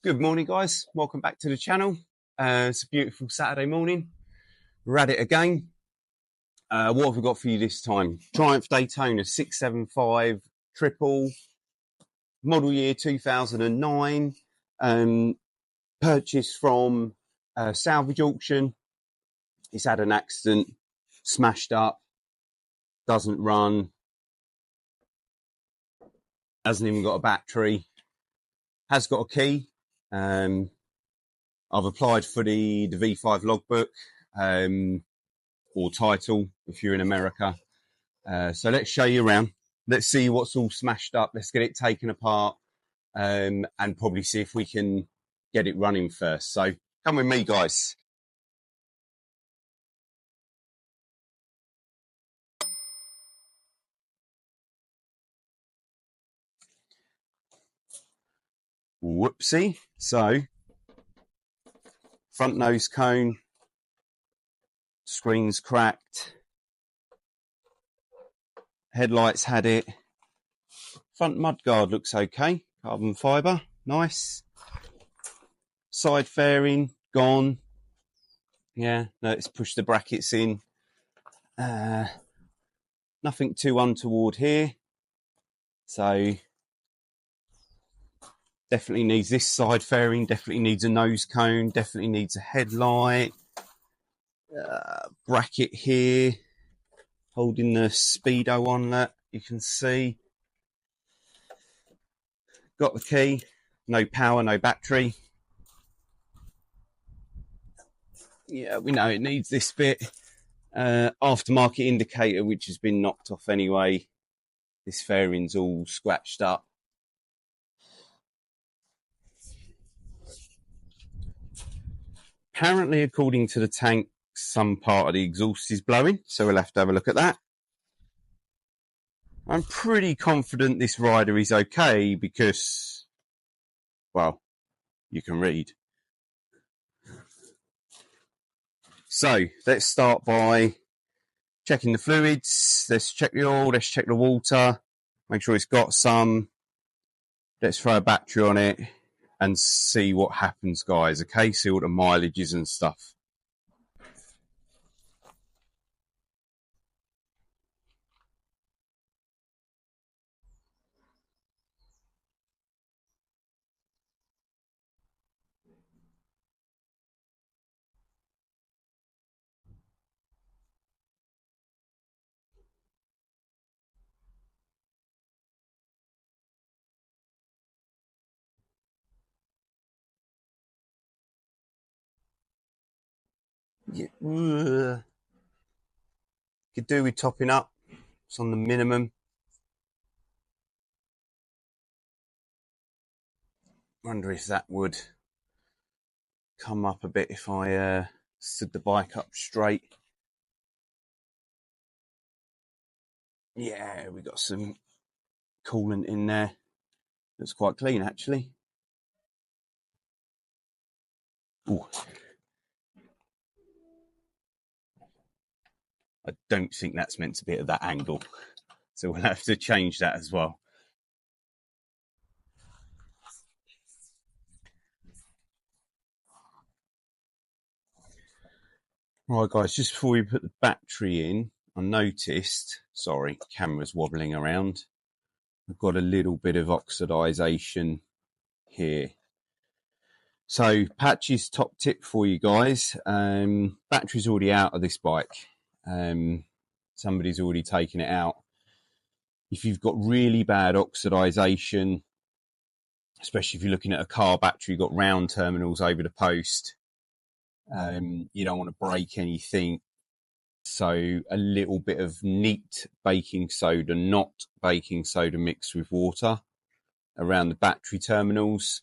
Good morning, guys. Welcome back to the channel. It's a beautiful Saturday morning. We're at it again. What have we got for you this time? Triumph Daytona 675 triple, model year 2009. Purchased from a salvage auction. It's had an accident, smashed up, doesn't run, hasn't even got a battery, has got a key. I've applied for the V5 logbook or title if you're in America. So let's show you around. Let's see what's all smashed up. Let's get it taken apart and probably see if we can get it running first. So come with me, guys. Whoopsie. So front nose cone, screen's cracked, headlights had it, front mudguard looks okay, carbon fibre, nice, side fairing gone, yeah, let's push the brackets in, nothing too untoward here, so definitely needs this side fairing, definitely needs a nose cone, definitely needs a headlight, bracket here, holding the speedo on that, you can see. Got the key, no power, no battery. Yeah, we know it needs this bit. Aftermarket indicator, which has been knocked off anyway. This fairing's all scratched up. Apparently, according to the tank, some part of the exhaust is blowing, so we'll have to have a look at that. I'm pretty confident this rider is okay because, well, you can read. So let's start by checking the fluids. Let's check the oil, let's check the water, make sure it's got some. Let's throw a battery on it and see what happens, guys, okay? See what the mileage is and stuff. Yeah. Could do with topping up. It's on the minimum. Wonder if that would come up a bit if I stood the bike up straight. Yeah, we got some coolant in there. Looks quite clean, actually. Ooh. I don't think that's meant to be at that angle, so we'll have to change that as well. Right, guys, just before we put the battery in, I noticed, sorry, camera's wobbling around, I've got a little bit of oxidization here. So patches top tip for you guys. Battery's already out of this bike. Somebody's already taken it out. If you've got really bad oxidization, especially if you're looking at a car battery, you've got round terminals over the post, you don't want to break anything. So a little bit of neat baking soda, not baking soda mixed with water around the battery terminals.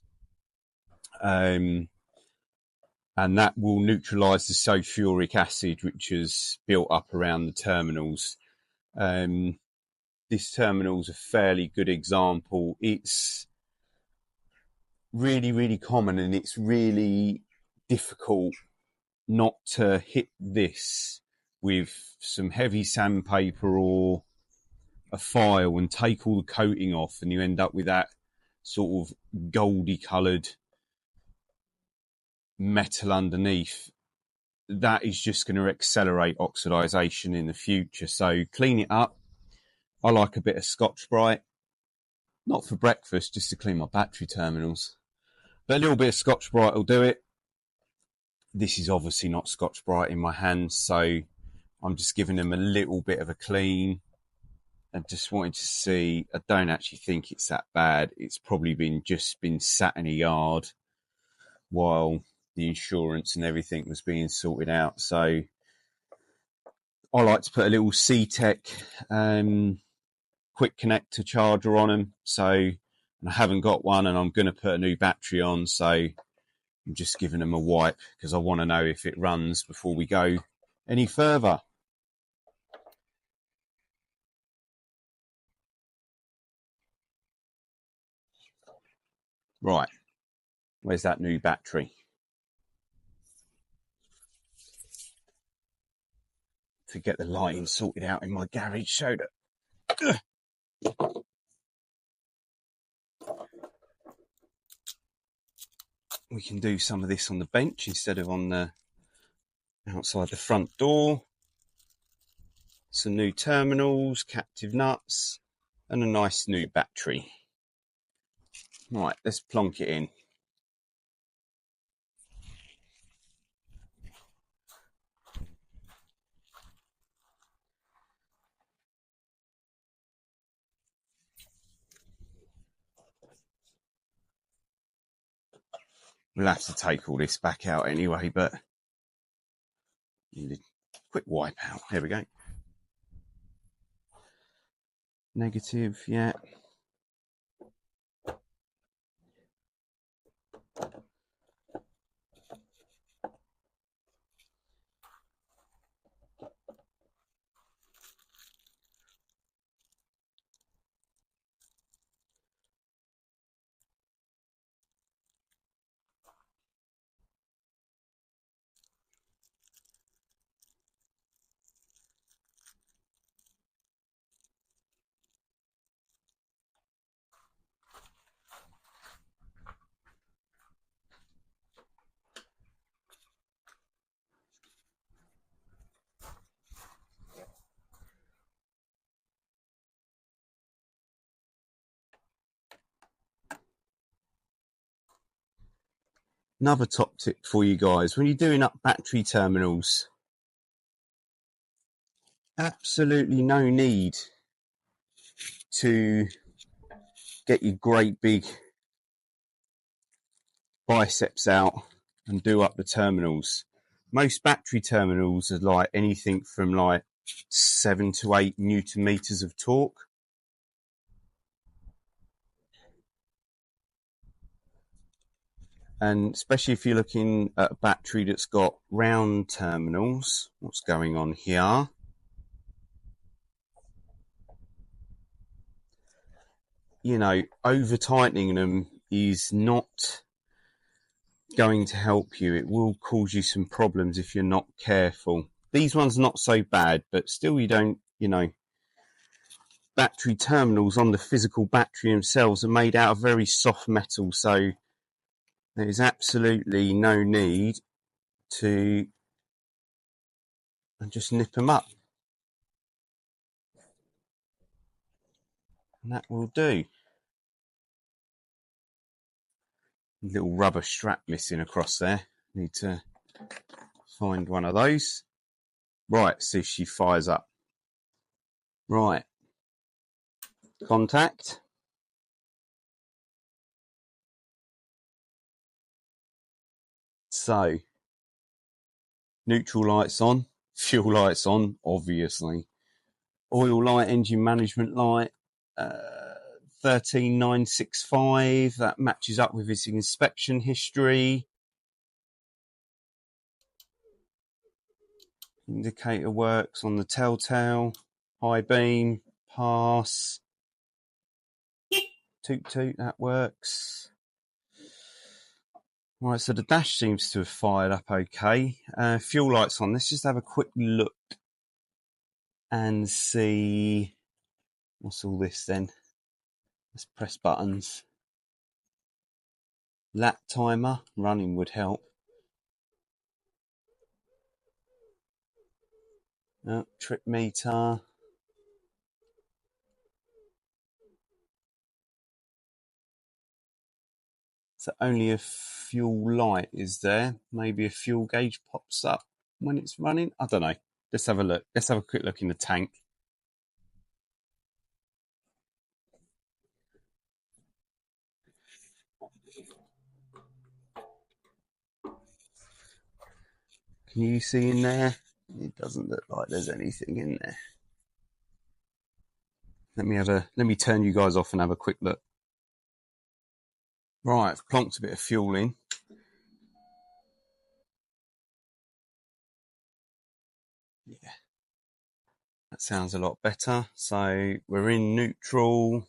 And that will neutralize the sulfuric acid which is built up around the terminals. This terminal is a fairly good example. It's really, really common, and it's really difficult not to hit this with some heavy sandpaper or a file and take all the coating off, and you end up with that sort of goldy coloured metal underneath, that is just going to accelerate oxidization in the future. So clean it up. I like a bit of Scotch-Brite, not for breakfast, just to clean my battery terminals. But a little bit of Scotch-Brite will do it. This is obviously not Scotch-Brite in my hands, so I'm just giving them a little bit of a clean. And just wanted to see, I don't actually think it's that bad. It's probably just been sat in a yard while the insurance and everything was being sorted out. So I like to put a little C-Tech quick connector charger on them. So I haven't got one, and I'm going to put a new battery on. So I'm just giving them a wipe because I want to know if it runs before we go any further. Right, where's that new battery? To get the lighting sorted out in my garage so that we can do some of this on the bench instead of on the outside the front door. Some new terminals, captive nuts, and a nice new battery. Right, let's plonk it in. We'll have to take all this back out anyway, but quick wipe out. There we go. Negative, yeah. Another top tip for you guys, when you're doing up battery terminals, absolutely no need to get your great big biceps out and do up the terminals. Most battery terminals are like anything from like 7 to 8 Newton meters of torque. And especially if you're looking at a battery that's got round terminals, what's going on here? You know, over tightening them is not going to help you. It will cause you some problems if you're not careful. These ones not so bad, but still you don't, you know, battery terminals on the physical battery themselves are made out of very soft metal, so there is absolutely no need to just nip them up. And that will do. Little rubber strap missing across there. Need to find one of those. Right, see if she fires up. Right. Contact. So, neutral lights on, fuel lights on, obviously. Oil light, engine management light, 13965. That matches up with his inspection history. Indicator works on the telltale. High beam, pass. Toot toot, that works. Right, so the dash seems to have fired up okay. Fuel lights on. Let's just have a quick look and see. What's all this then? Let's press buttons. Lap timer, running would help. Trip meter. So only a fuel light is there. Maybe a fuel gauge pops up when it's running. I don't know. Let's have a look. Let's have a quick look in the tank. Can you see in there? It doesn't look like there's anything in there. Let me turn you guys off and have a quick look. Right, I've plonked a bit of fuel in. Yeah, that sounds a lot better. So we're in neutral.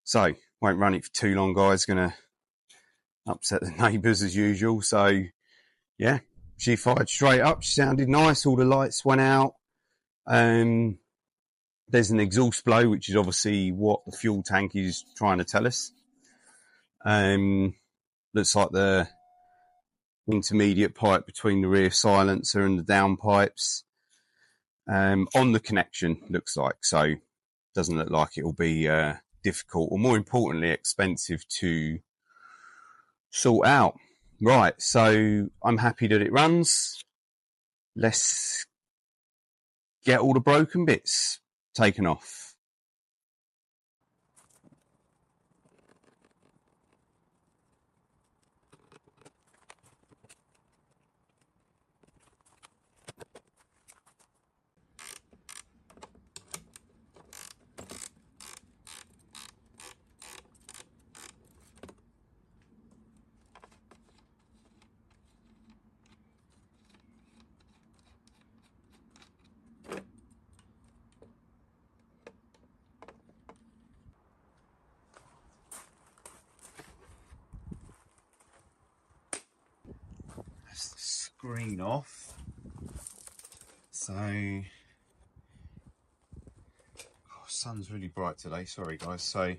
So, won't run it for too long, guys. Gonna upset the neighbours as usual. So, yeah, she fired straight up. She sounded nice. All the lights went out. There's an exhaust blow, which is obviously what the fuel tank is trying to tell us. Looks like the intermediate pipe between the rear silencer and the downpipes. On the connection, looks like. So, doesn't look like it will be difficult, or more importantly, expensive to sort out. Right, so I'm happy that it runs. Let's get all the broken bits taken off. That's the screen off. So, oh, sun's really bright today. Sorry, guys. So, you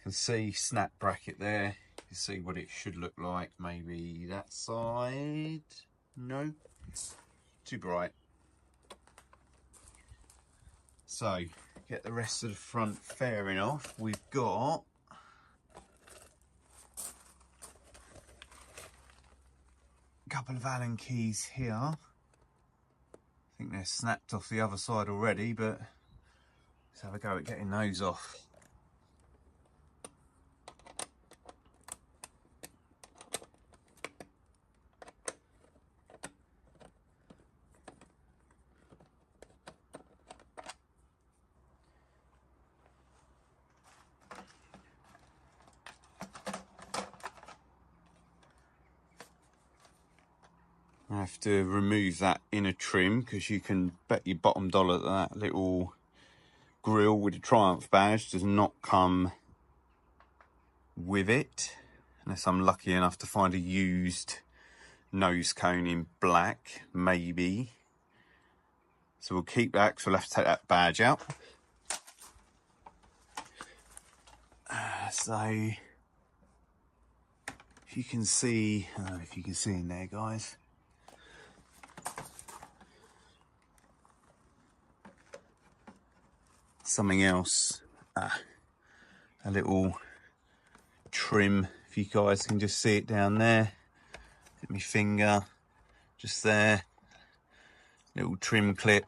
can see snap bracket there. You can see what it should look like. Maybe that side. No, too bright. So, get the rest of the front fairing off. We've got a couple of Allen keys here. I think they're snapped off the other side already, but let's have a go at getting those off. I have to remove that inner trim because you can bet your bottom dollar that that little grille with the Triumph badge does not come with it, unless I'm lucky enough to find a used nose cone in black, maybe. So we'll keep that because we'll have to take that badge out. So if you can see, I don't know if you can see in there, guys. Something else, a little trim, if you guys can just see it down there. Hit my finger, just there. Little trim clip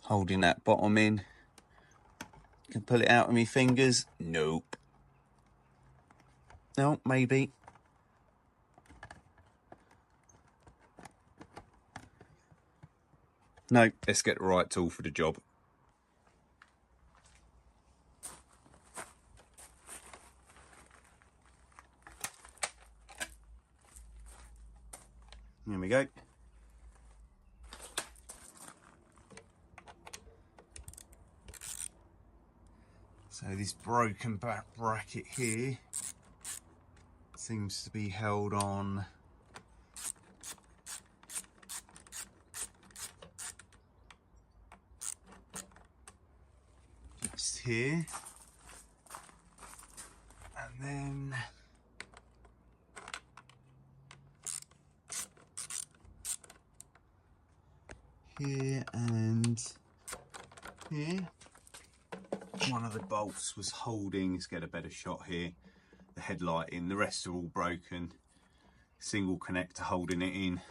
holding that bottom in. Can pull it out with my fingers. Nope. No, maybe. No, let's get the right tool for the job. Here we go. So this broken back bracket here seems to be held on just here, and then here and here. One of the bolts was holding, let's get a better shot here, the headlight in. The rest are all broken. Single connector holding it in.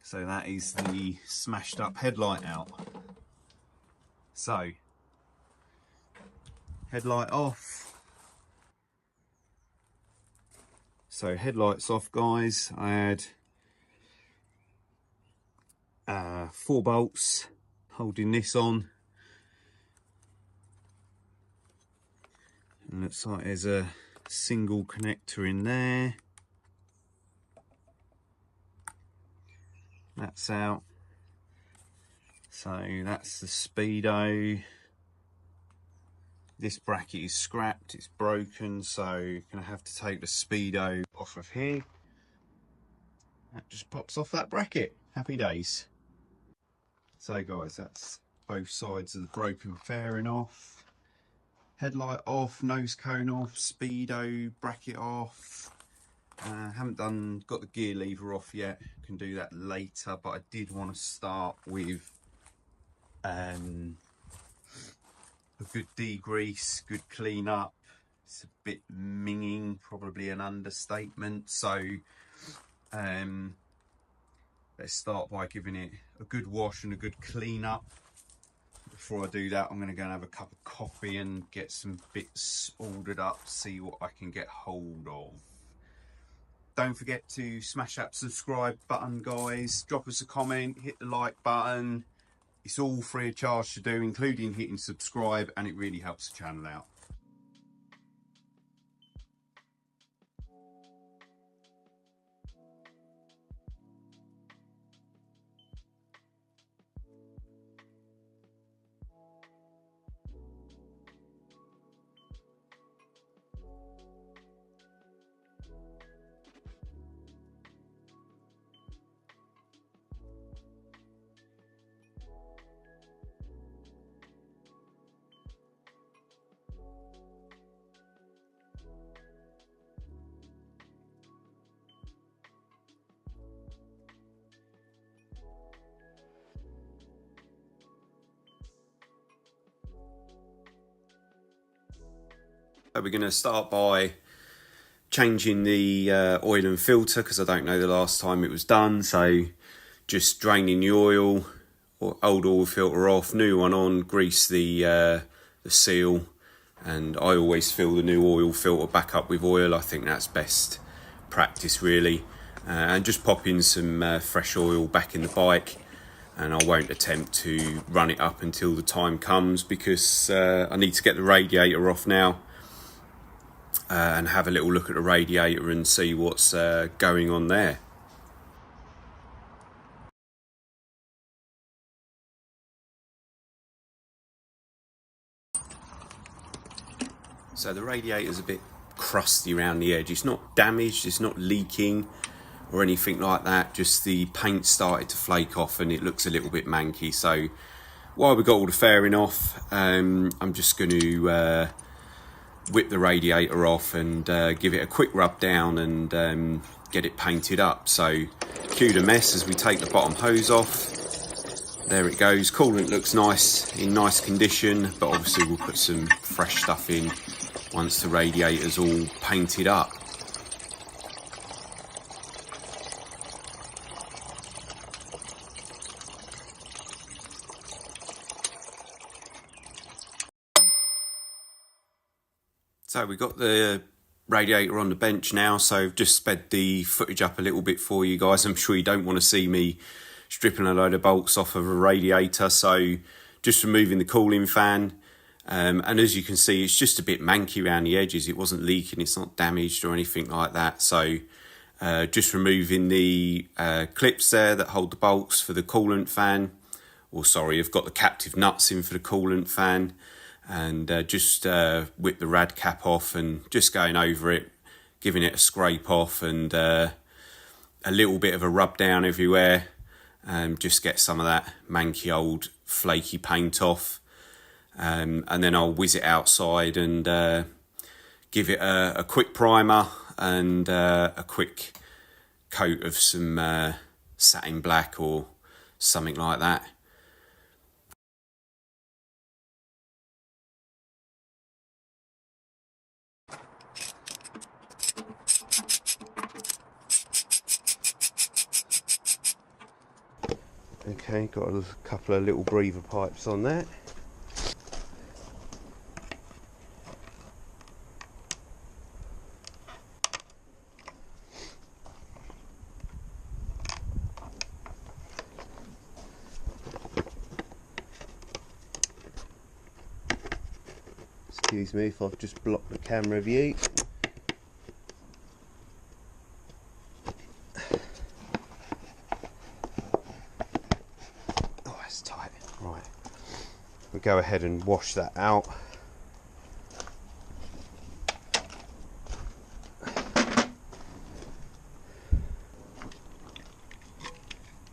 So that is the smashed up headlight out. So, headlight off. So headlights off, guys. I had 4 bolts holding this on. And looks like there's a single connector in there. That's out. So that's the speedo. This bracket is scrapped, it's broken, so you're gonna have to take the speedo off of here. That just pops off that bracket. Happy days. So guys, that's both sides of the broken fairing off. Headlight off, nose cone off, speedo bracket off. Haven't got the gear lever off yet, can do that later, but I did want to start with a good degrease, good clean up. It's a bit minging, probably an understatement, so let's start by giving it a good wash and a good clean up. Before I do that, I'm going to go and have a cup of coffee and get some bits ordered up, see what I can get hold of. Don't forget to smash that subscribe button, guys. Drop us a comment, hit the like button. It's all free of charge to do, including hitting subscribe, and it really helps the channel out. So we're going to start by changing the oil and filter, because I don't know the last time it was done. So just draining the oil, or old oil filter off, new one on, grease the seal, and I always fill the new oil filter back up with oil. I think that's best practice really, and just pop in some fresh oil back in the bike. And I won't attempt to run it up until the time comes, because I need to get the radiator off now. And have a little look at the radiator and see what's going on there. So the radiator's a bit crusty around the edge. It's not damaged, it's not leaking or anything like that, just the paint started to flake off and it looks a little bit manky. So while we got all the fairing off, I'm just going to whip the radiator off and give it a quick rub down and get it painted up. So cue the mess as we take the bottom hose off. There it goes. Coolant looks nice, in nice condition, but obviously we'll put some fresh stuff in once the radiator's all painted up. So we've got the radiator on the bench now, so I've just sped the footage up a little bit for you guys. I'm sure you don't want to see me stripping a load of bolts off of a radiator, so just removing the cooling fan. And as you can see, it's just a bit manky around the edges. It wasn't leaking, it's not damaged or anything like that. So Just removing the clips there that hold the bolts for the coolant fan, or sorry, I've got the captive nuts in for the coolant fan, and just whip the rad cap off and just going over it, giving it a scrape off and a little bit of a rub down everywhere, and just get some of that manky old flaky paint off, and then I'll whiz it outside and give it a quick primer and a quick coat of some satin black or something like that. Okay, got a couple of little breather pipes on that. Excuse me if I've just blocked the camera view. Oh, that's tight. Right, we'll go ahead and wash that out.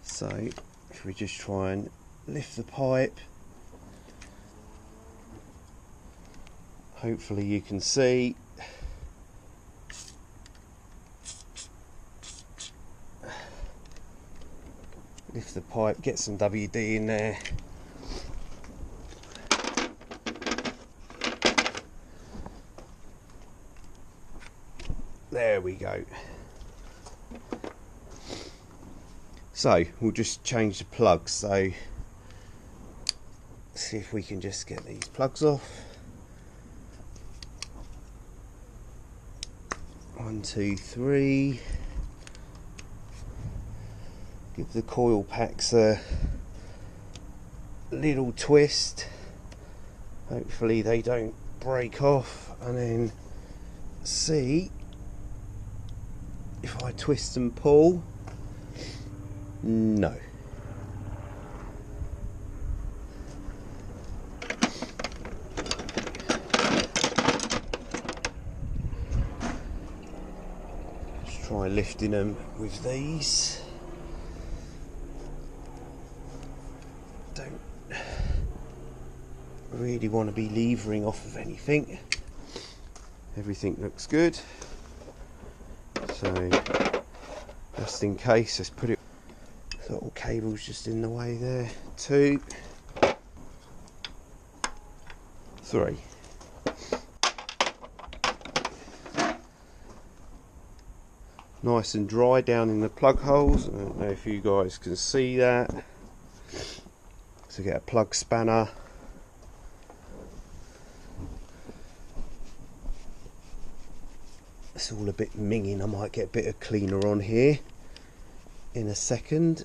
So if we just try and lift the pipe, hopefully you can see. Lift the pipe, get some WD in there. There we go. So we'll just change the plugs. So see if we can just get these plugs off. 1, 2, 3. Give the coil packs a little twist. Hopefully they don't break off, and then see if I twist and pull. No. Just try lifting them with these. Don't really want to be levering off of anything. Everything looks good. So just in case, let's put it. Little cable's just in the way there. 2, 3. Nice and dry down in the plug holes. I don't know if you guys can see that. So get a plug spanner. It's all a bit minging. I might get a bit of cleaner on here in a second.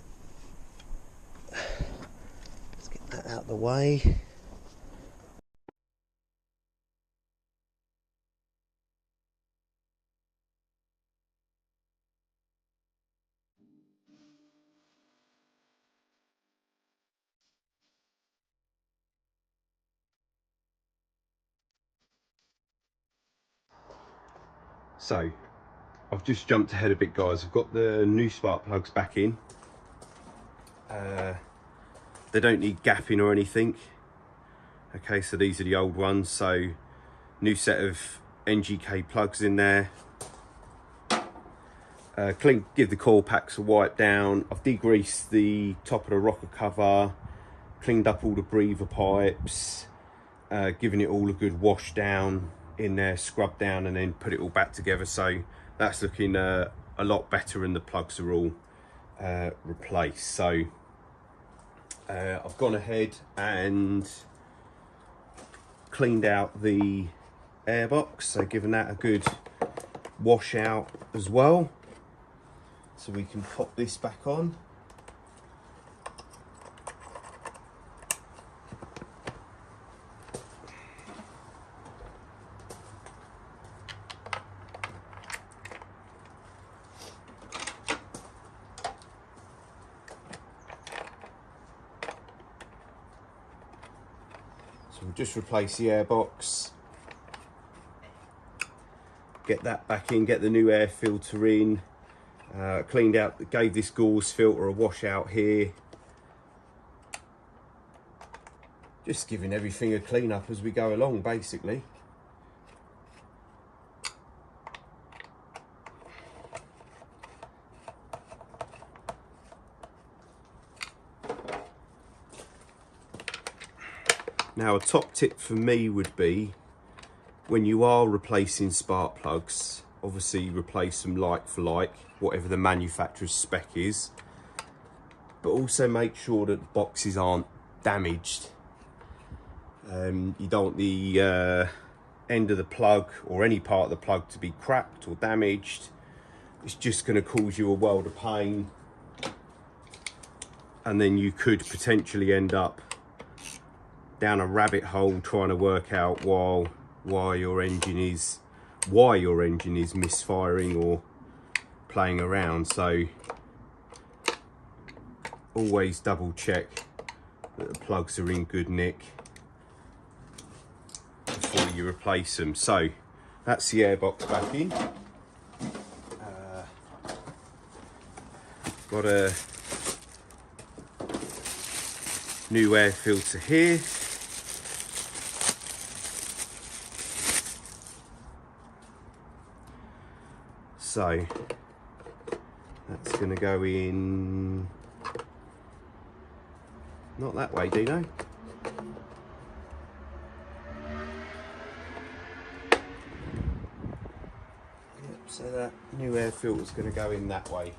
Let's get that out of the way. So I've just jumped ahead a bit, guys. I've got the new spark plugs back in. They don't need gapping or anything. Okay, so these are the old ones. So new set of NGK plugs in there. Clean, give the coil packs a wipe down. I've degreased the top of the rocker cover, cleaned up all the breather pipes, giving it all a good wash down in there, scrub down, and then put it all back together. So that's looking a lot better, and the plugs are all replaced. So I've gone ahead and cleaned out the airbox, so giving that a good wash out as well. So we can pop this back on. we'll just replace the airbox, get that back in, get the new air filter in, cleaned out, gave this gauze filter a wash out here. Just giving everything a clean up as we go along, basically. Now, a top tip for me would be, when you are replacing spark plugs, obviously replace them like for like, whatever the manufacturer's spec is, but also make sure that the boxes aren't damaged. You don't want the end of the plug or any part of the plug to be cracked or damaged. It's just going to cause you a world of pain, and then you could potentially end up down a rabbit hole trying to work out why your engine is misfiring or playing around. So always double check that the plugs are in good nick before you replace them. So that's the airbox back in. Got a new air filter here. So that's going to go in, not that way, Dino. Yep, so that new air filter is going to go in that way.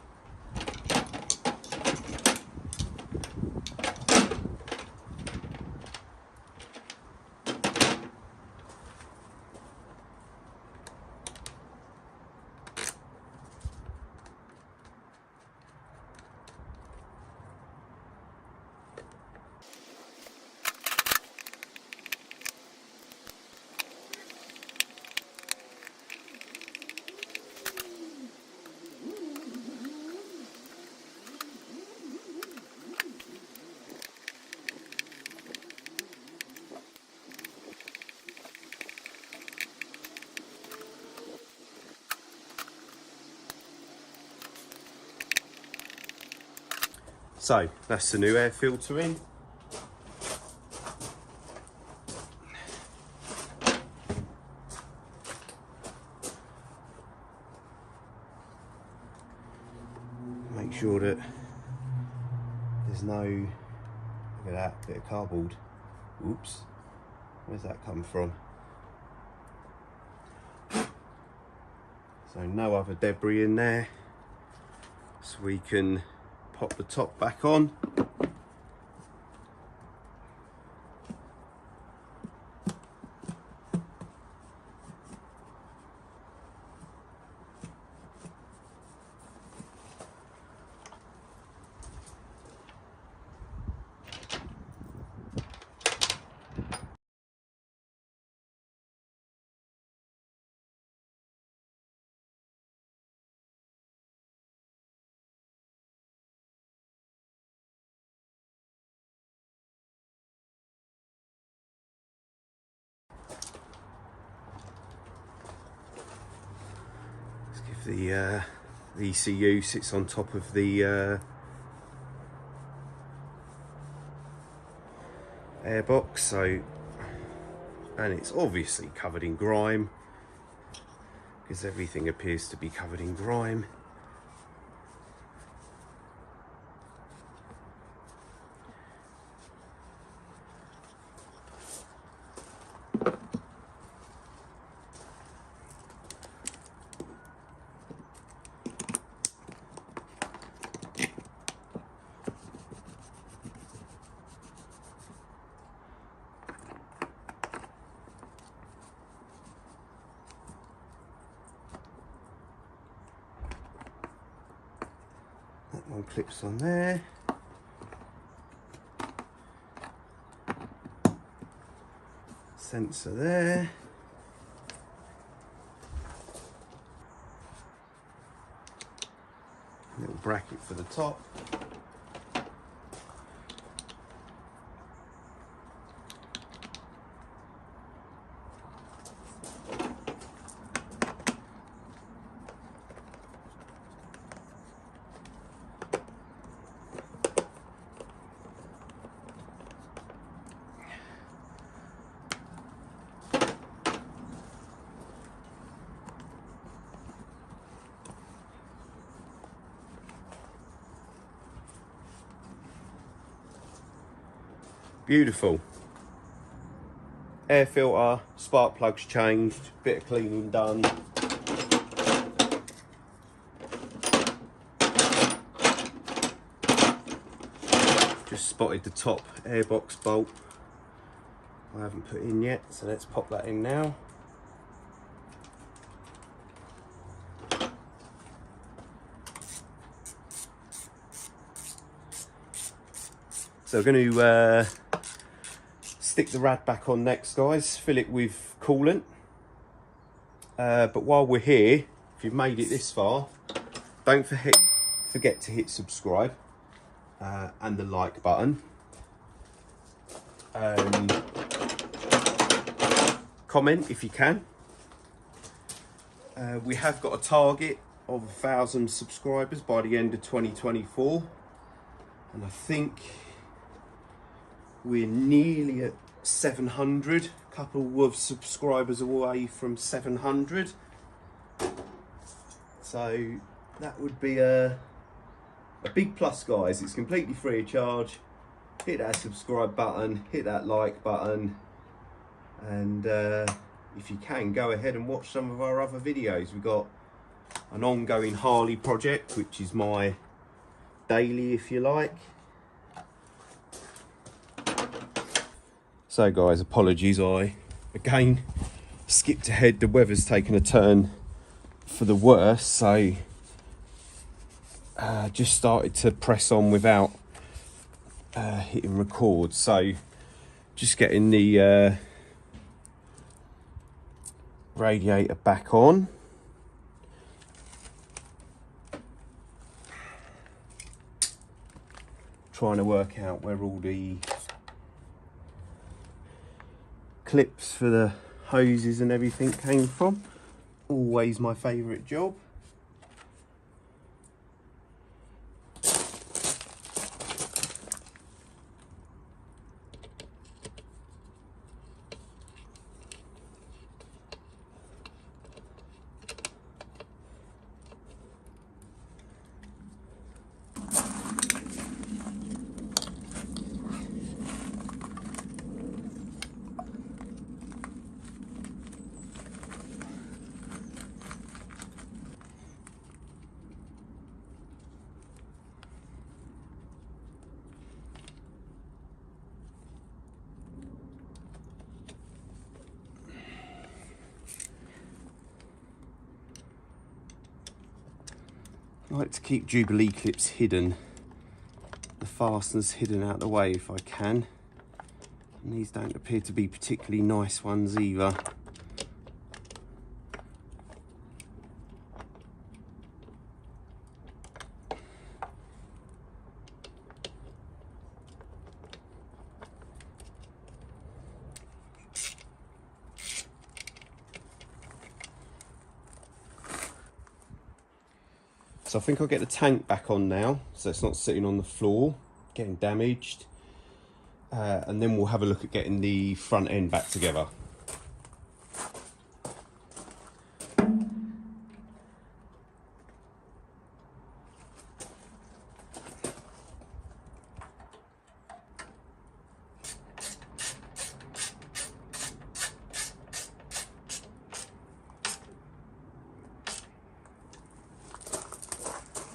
So that's the new air filter in. Make sure that there's no, look at that bit of cardboard. Oops, where's that come from? So no other debris in there. So we can pop the top back on. The ECU sits on top of the airbox, so, and it's obviously covered in grime because everything appears to be covered in grime. That one clips on there. Sensor there. Little bracket for the top. Beautiful. Air filter, spark plugs changed, bit of cleaning done. Just spotted the top airbox bolt I haven't put in yet, so let's pop that in now. So we're going to stick the rad back on next, guys, fill it with coolant. But while we're here, if you've made it this far, don't forget to hit subscribe and the like button. Comment if you can. We have got a target of 1,000 subscribers by the end of 2024, and I think we're nearly at 700, a couple of subscribers away from 700. So that would be a big plus, guys. It's completely free of charge. Hit that subscribe button, hit that like button, and if you can, go ahead and watch some of our other videos. We've got an ongoing Harley project, which is my daily, if you like. So guys, apologies, I again skipped ahead. The weather's taken a turn for the worse, so just started to press on without hitting record. So just getting the radiator back on. Trying to work out where all the clips for the hoses and everything came from. Always my favourite job. I like to keep Jubilee clips hidden, the fasteners hidden out the way if I can. And these don't appear to be particularly nice ones either. So I think I'll get the tank back on now, so it's not sitting on the floor, getting damaged. And then we'll have a look at getting the front end back together.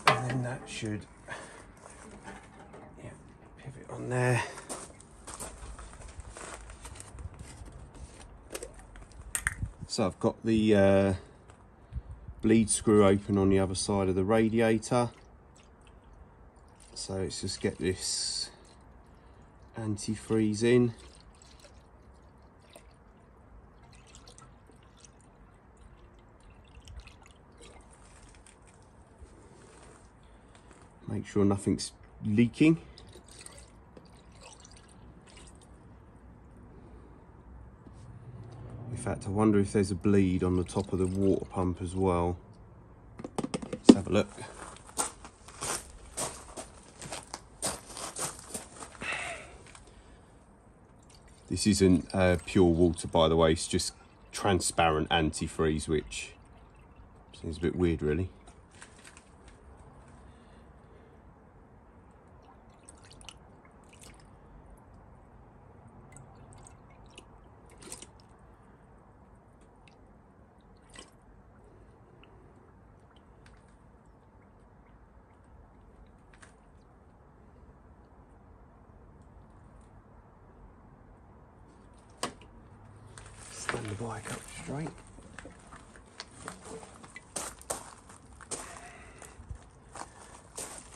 And then that should, yeah, pivot on there. So I've got the bleed screw open on the other side of the radiator. So let's just get this antifreeze in. Make sure nothing's leaking. In fact, I wonder if there's a bleed on the top of the water pump as well. Let's have a look. This isn't pure water, by the way, it's just transparent antifreeze, which seems a bit weird, really. the bike up straight.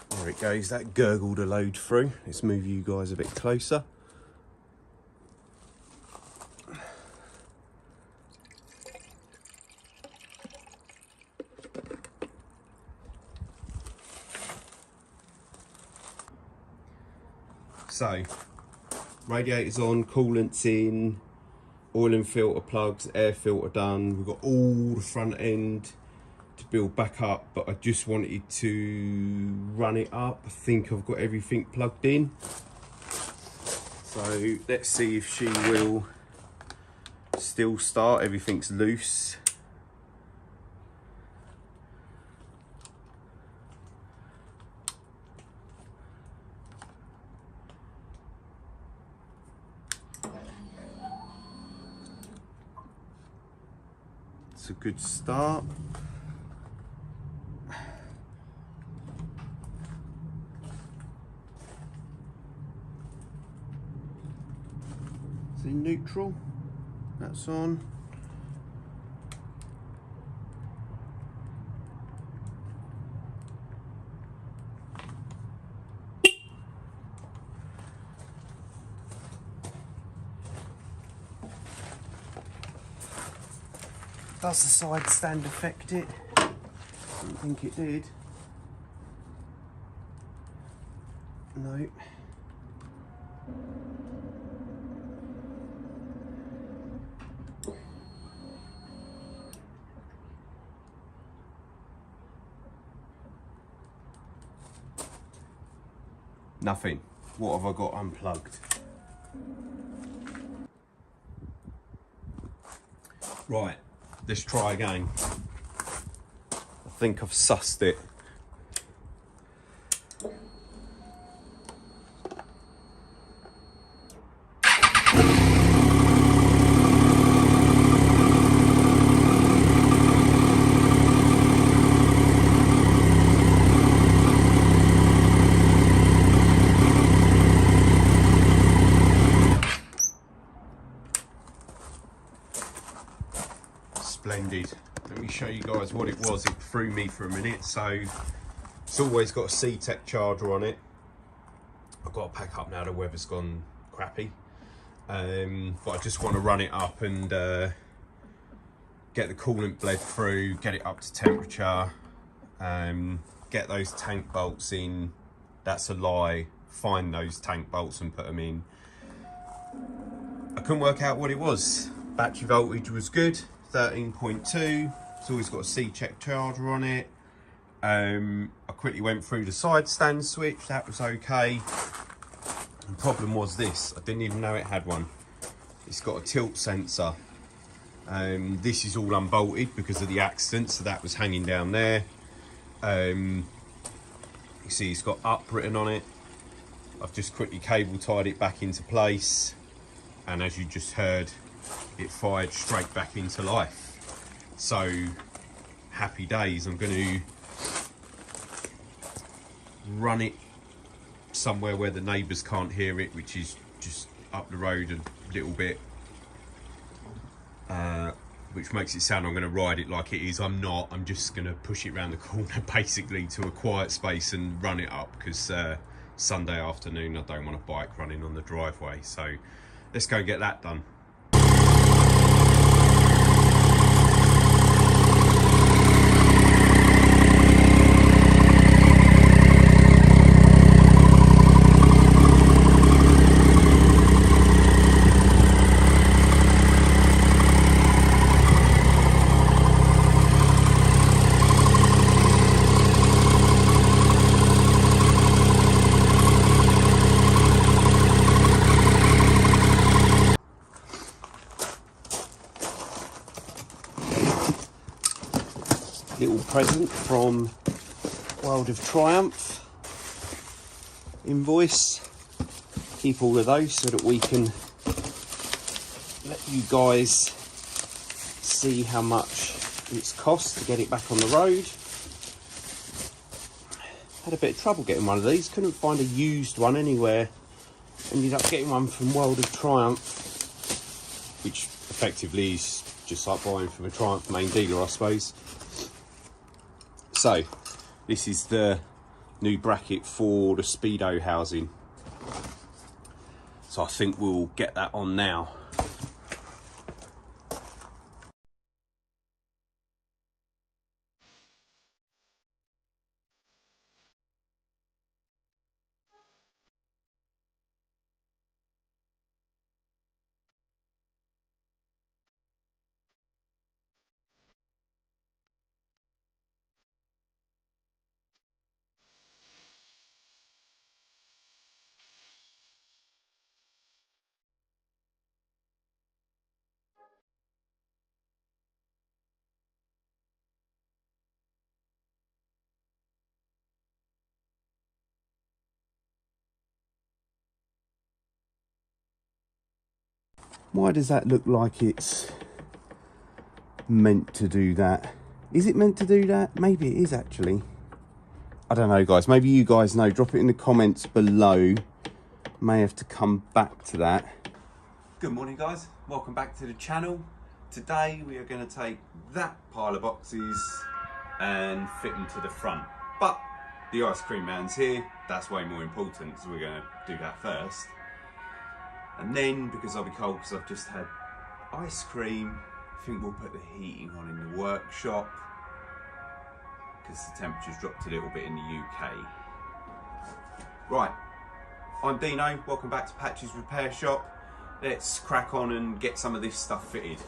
There it goes, that gurgled a load through. Let's move you guys a bit closer. So, radiator's on, coolant's in, oil and filter plugs, air filter done. We've got all the front end to build back up, but I just wanted to run it up. I think I've got everything plugged in. So let's see if she will still start. Everything's loose. It's a good start. It's in neutral. That's on. Does the side stand affect it? I don't think it did. No. Nothing. What have I got unplugged? Right. Let's try again. I think I've sussed it. Splendid. Let me show you guys what it was. It threw me for a minute. So it's always got a C-Tech charger on it. I've got to pack up now, the weather's gone crappy. But I just want to run it up and get the coolant bled through, get it up to temperature, get those tank bolts in. That's a lie. Find those tank bolts and put them in. I couldn't work out what it was. Battery voltage was good. 13.2. It's always got a C-Tech charger on it. I quickly went through the side stand switch. That was okay. The problem was this. I didn't even know it had one. It's got a tilt sensor. This is all unbolted because of the accident, so that was hanging down there. You see it's got up written on it. I've just quickly cable tied it back into place, and as you just heard, it fired straight back into life. So happy days. I'm going to run it somewhere where the neighbours can't hear it, which is just up the road a little bit, which makes it sound I'm going to ride it like it is. I'm not. I'm just going to push it around the corner basically to a quiet space and run it up, because Sunday afternoon I don't want a bike running on the driveway. So let's go get that done. Little present from World of Triumph. Invoice. Keep all of those so that we can let you guys see how much it's cost to get it back on the road. Had a bit of trouble getting one of these. Couldn't find a used one anywhere. Ended up getting one from World of Triumph, which effectively is just like buying from a Triumph main dealer, I suppose. So this is the new bracket for the speedo housing, so I think we'll get that on now. Why does that look like it's meant to do that? Is it meant to do that? Maybe it is actually. I don't know, guys. Maybe you guys know. Drop it in the comments below. May have to come back to that. Good morning, guys. Welcome back to the channel. Today we are going to take that pile of boxes and fit them to the front. But the ice cream man's here. That's way more important, so we're going to do that first. And then, because I'll be cold because I've just had ice cream, I think we'll put the heating on in the workshop because the temperature's dropped a little bit in the UK. Right, I'm Dino, welcome back to Patch's Repair Shop. Let's crack on and get some of this stuff fitted.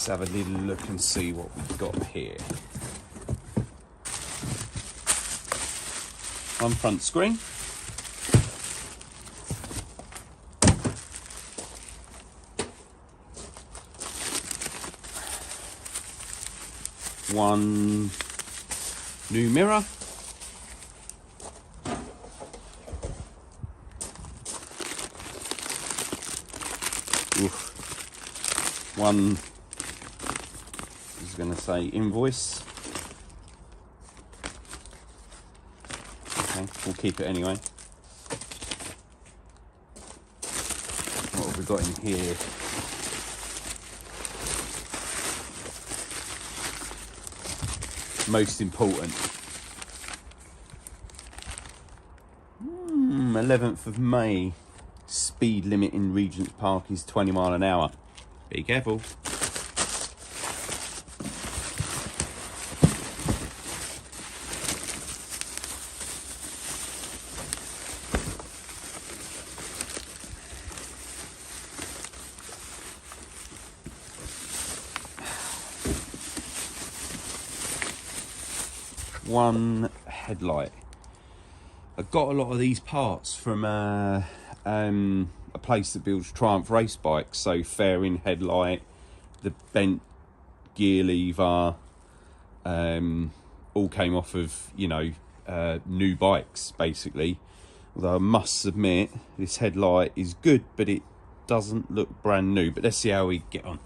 Let's have a little look and see what we've got here. On front screen. One new mirror. Oof. One, I was going to say invoice. Okay, we'll keep it anyway. What have we got in here? Most important. 11th of May. Speed limit in Regent's Park is 20 miles an hour. Be careful. One headlight. I got a lot of these parts from a place that builds Triumph race bikes. So fairing headlight, the bent gear lever, all came off of, you know, new bikes basically. Although I must admit this headlight is good, but it doesn't look brand new. But let's see how we get on.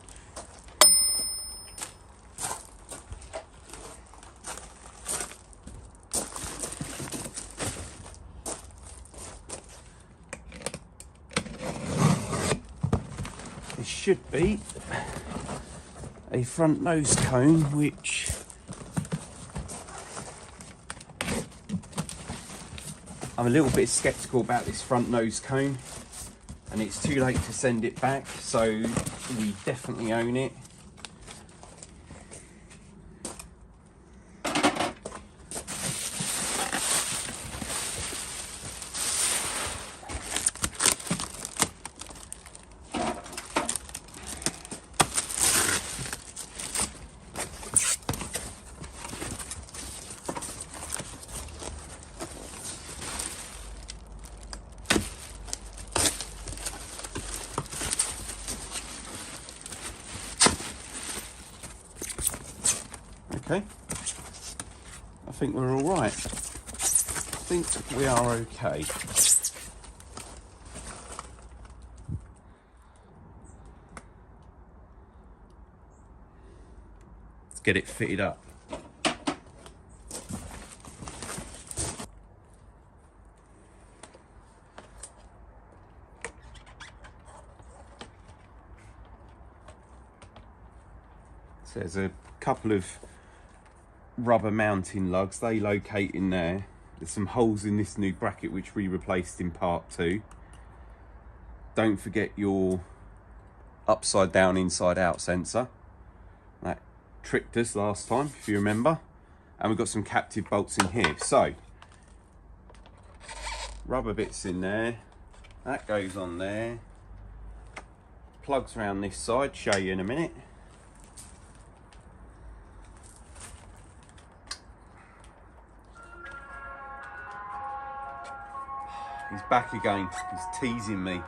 Should be a front nose cone, which I'm a little bit skeptical about this front nose cone, and it's too late to send it back, so we definitely own it. Okay, I think we're all right. I think we are okay. Let's get it fitted up. So there's a couple of rubber mounting lugs, they locate in there. There's some holes in this new bracket which we replaced in part 2. Don't forget your upside down inside out sensor. That tricked us last time, if you remember. And we've got some captive bolts in here. So rubber bits in there, that goes on there, plugs around this side, show you in a minute. He's back again, he's teasing me.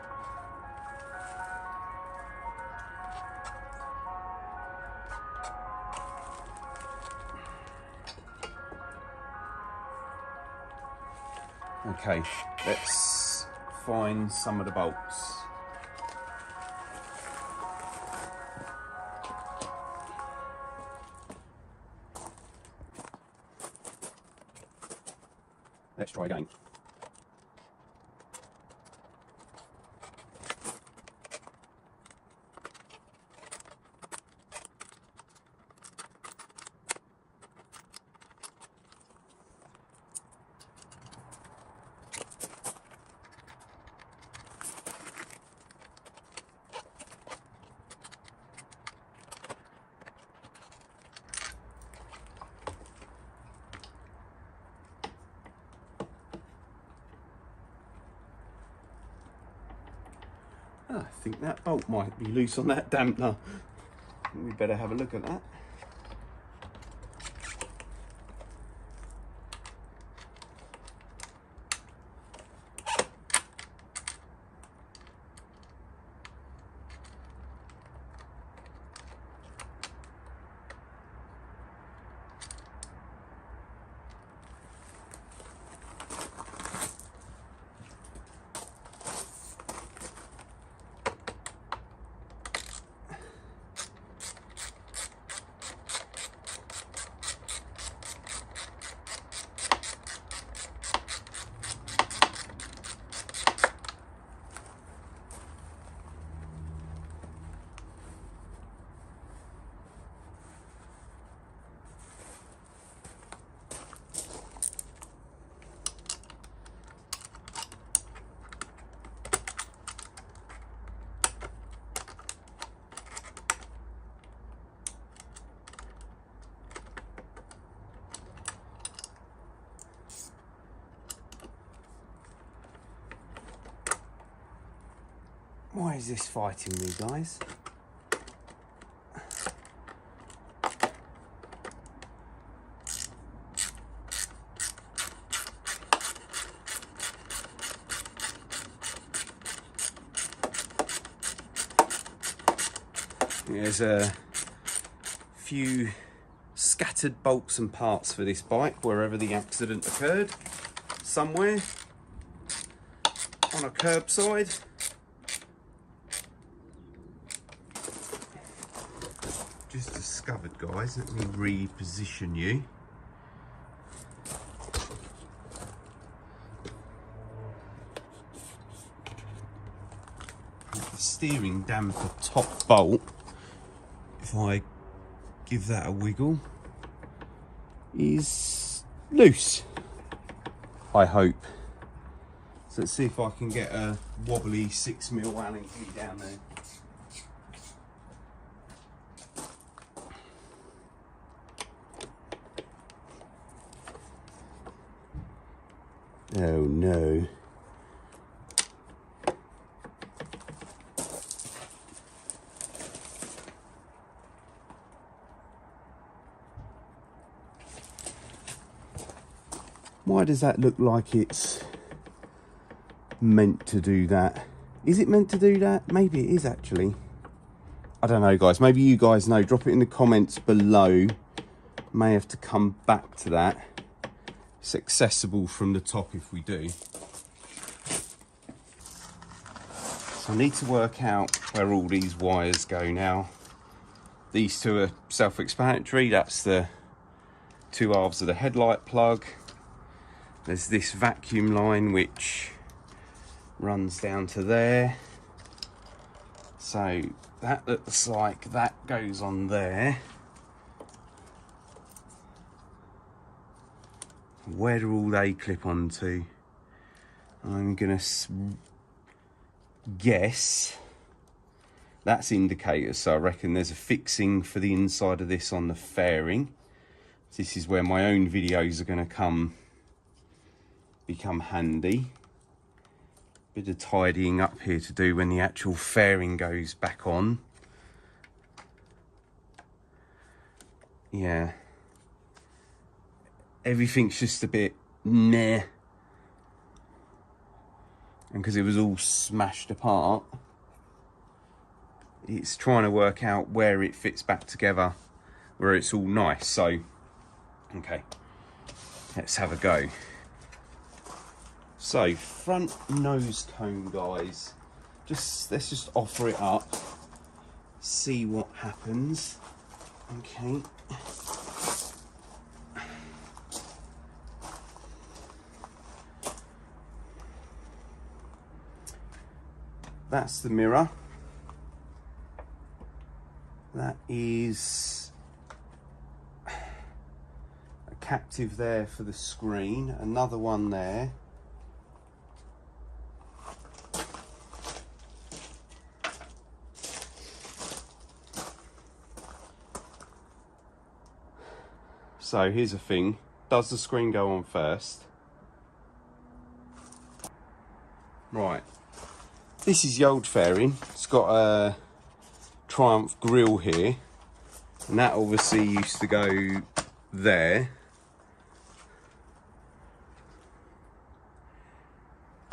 Okay, let's find some of the bolts. Let's try again. I think that bolt might be loose on that dampener. We better have a look at that. Why is this fighting me, guys? There's a few scattered bolts and parts for this bike wherever the accident occurred. Somewhere on a curbside. Just discovered, guys, let me reposition you. The steering damper top bolt, if I give that a wiggle, is loose, I hope. So let's see if I can get a wobbly 6mm Allen key down there. Oh no. Why does that look like it's meant to do that? Is it meant to do that? Maybe it is actually. I don't know, guys. Maybe you guys know. Drop it in the comments below May have to come back to that. It's accessible from the top if we do. So I need to work out where all these wires go now. These two are self-explanatory. That's the two halves of the headlight plug. There's this vacuum line which runs down to there. So that looks like that goes on there. Where do all they clip onto? I'm gonna guess that's indicators, so I reckon there's a fixing for the inside of this on the fairing. This is where my own videos are going to become handy. Bit of tidying up here to do when the actual fairing goes back on. Yeah, everything's just a bit meh, and because it was all smashed apart, it's trying to work out where it fits back together, where it's all nice. So okay, let's have a go. So front nose cone, guys, let's just offer it up, see what happens. Okay, that's the mirror. That is a captive there for the screen, another one there. So here's the thing, does the screen go on first? Right, this is the old fairing. It's got a Triumph grille here, and that obviously used to go there.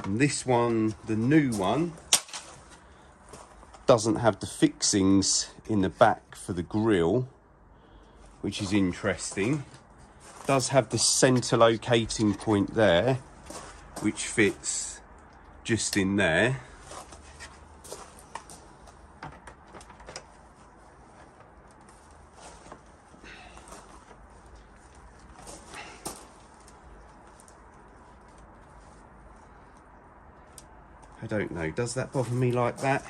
And this one, the new one, doesn't have the fixings in the back for the grille, which is interesting. Does have the center locating point there, which fits just in there. I don't know, does that bother me like that?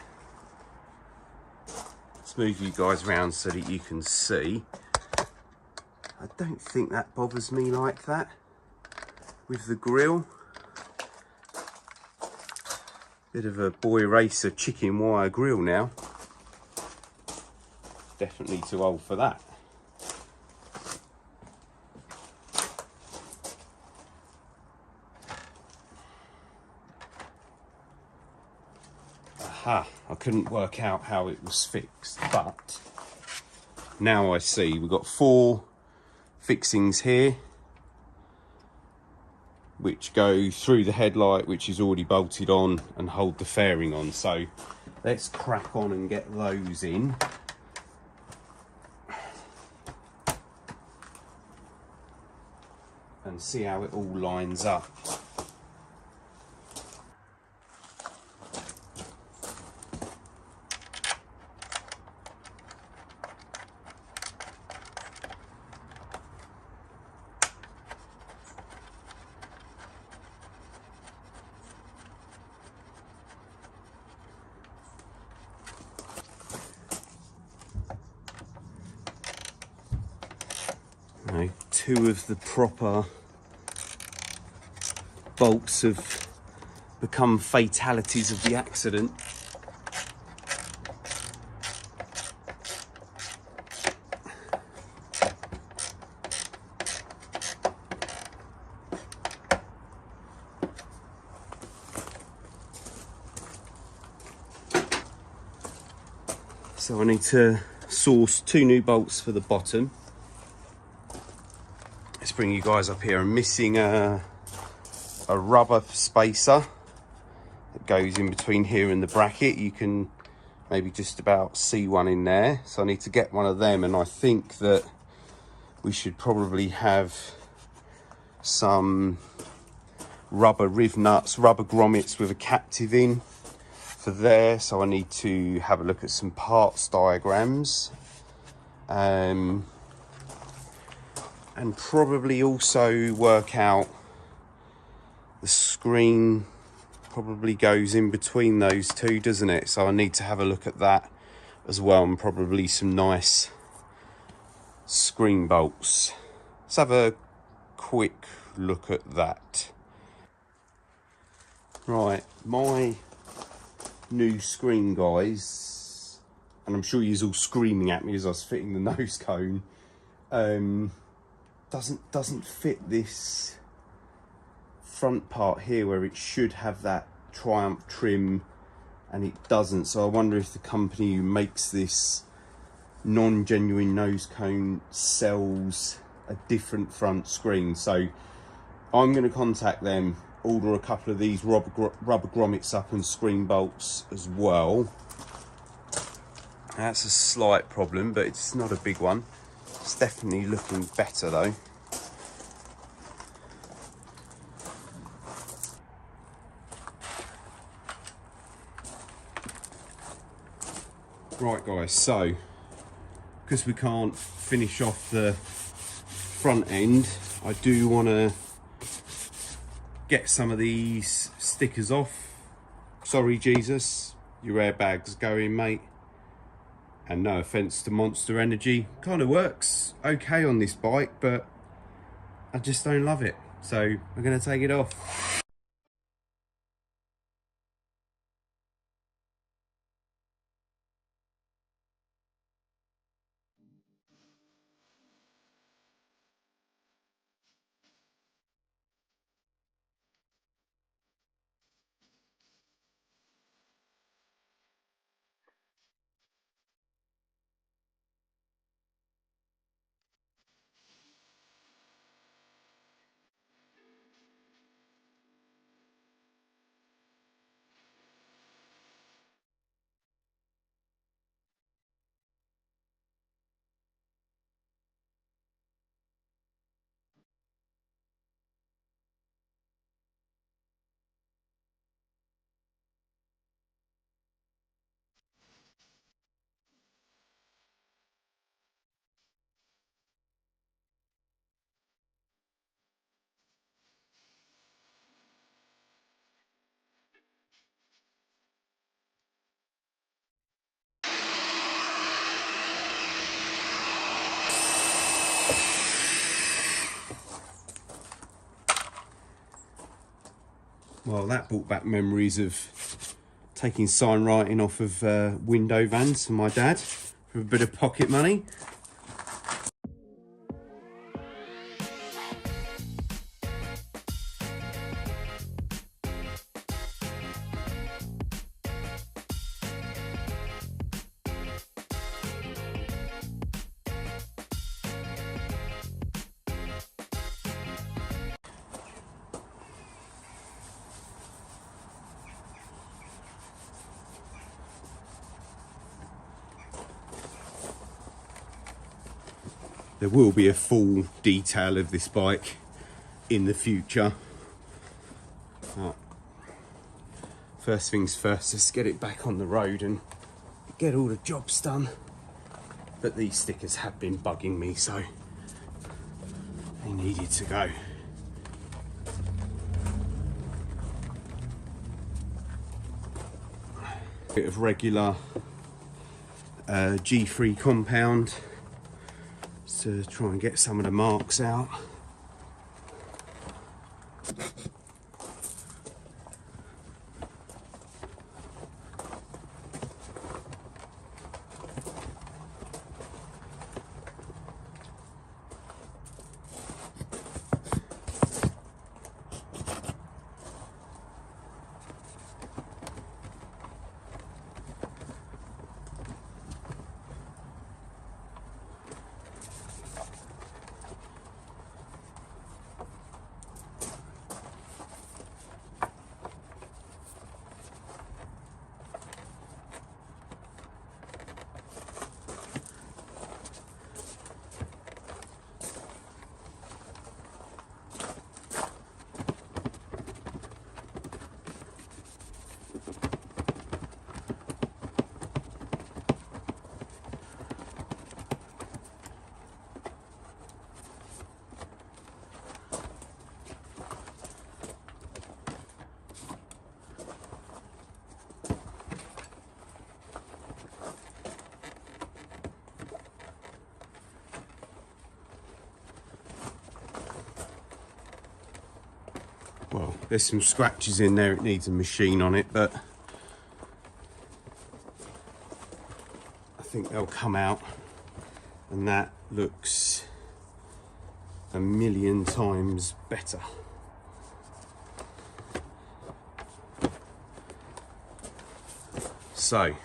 Let's move you guys around so that you can see. I don't think that bothers me like that with the grille. Bit of a boy racer chicken wire grille now. Definitely too old for that. Aha, I couldn't work out how it was fixed, but now I see. We've got 4 fixings here which go through the headlight, which is already bolted on, and hold the fairing on. So let's crack on and get those in. And see how it all lines up. Now, 2 of the proper bolts have become fatalities of the accident. So I need to source 2 new bolts for the bottom. Let's bring you guys up here. I'm missing a rubber spacer that goes in between here and the bracket. You can maybe just about see one in there. So I need to get one of them, and I think that we should probably have some rubber riv nuts, rubber grommets with a captive in for there. So I need to have a look at some parts diagrams, and probably also work out the screen probably goes in between those two, doesn't it? So I need to have a look at that as well, and probably some nice screen bolts. Let's have a quick look at that. Right, my new screen, guys, and I'm sure you're all screaming at me as I was fitting the nose cone, doesn't fit this front part here where it should have that Triumph trim, and it doesn't. So I wonder if the company who makes this non-genuine nose cone sells a different front screen. So I'm going to contact them, order a couple of these rubber grommets up and screen bolts as well. That's a slight problem, but it's not a big one. It's definitely looking better though. Right guys, so because we can't finish off the front end, I do want to get some of these stickers off. Sorry Jesus, your airbag's going, mate. And no offense to Monster Energy, kind of works okay on this bike, but I just don't love it, so I'm going to take it off. Well, that brought back memories of taking sign writing off of window vans for my dad for a bit of pocket money. There will be a full detail of this bike in the future. But first things first, let's get it back on the road and get all the jobs done. But these stickers have been bugging me, so they needed to go. Bit of regular G3 compound to try and get some of the marks out. Well, there's some scratches in there, it needs a machine on it, but I think they'll come out, and that looks a million times better. So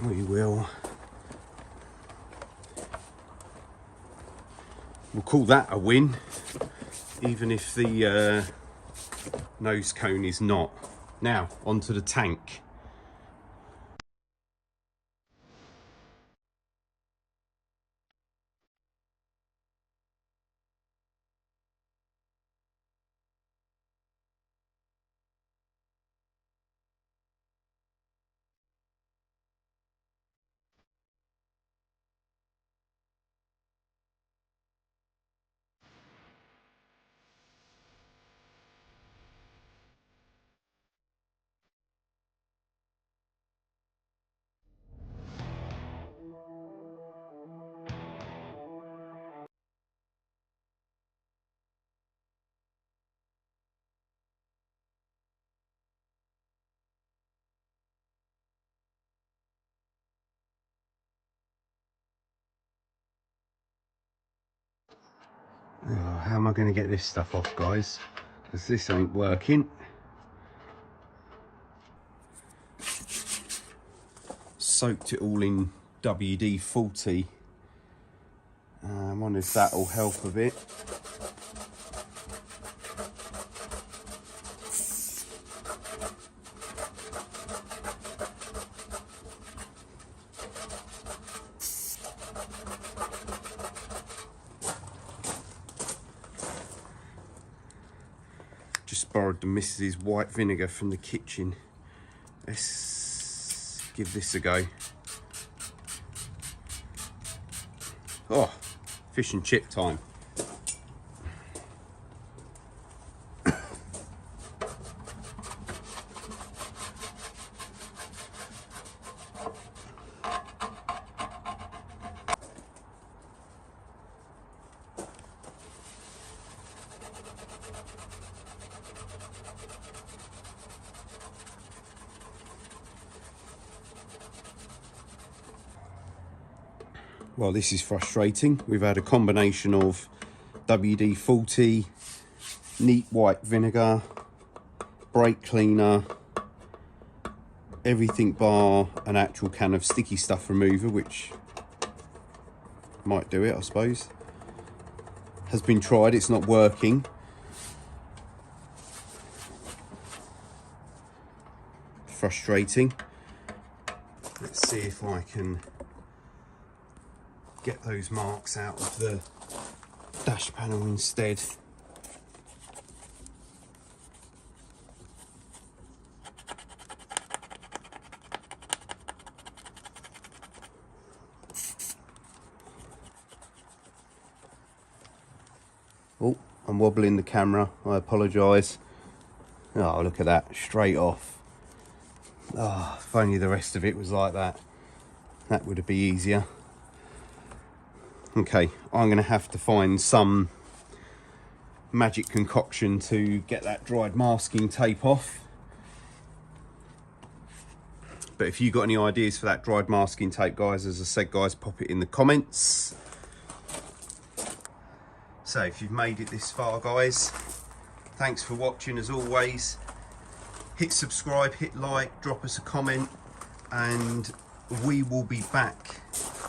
we'll call that a win, even if the nose cone is not. Now onto the tank. Oh, how am I going to get this stuff off, guys? Because this ain't working. Soaked it all in WD-40. I wonder if that'll help a bit. Just borrowed the missus's white vinegar from the kitchen. Let's give this a go. Oh, fish and chip time. Well, this is frustrating. We've had a combination of WD-40, neat white vinegar, brake cleaner, everything bar an actual can of sticky stuff remover, which might do it, I suppose. Has been tried, it's not working. Frustrating. Let's see if I can get those marks out of the dash panel instead. Oh, I'm wobbling the camera, I apologise. Oh, look at that, straight off. Oh, if only the rest of it was like that. That would be easier. Okay, I'm going to have to find some magic concoction to get that dried masking tape off. But if you've got any ideas for that dried masking tape, guys, as I said, guys, pop it in the comments. So if you've made it this far, guys, thanks for watching as always. Hit subscribe, hit like, drop us a comment, and we will be back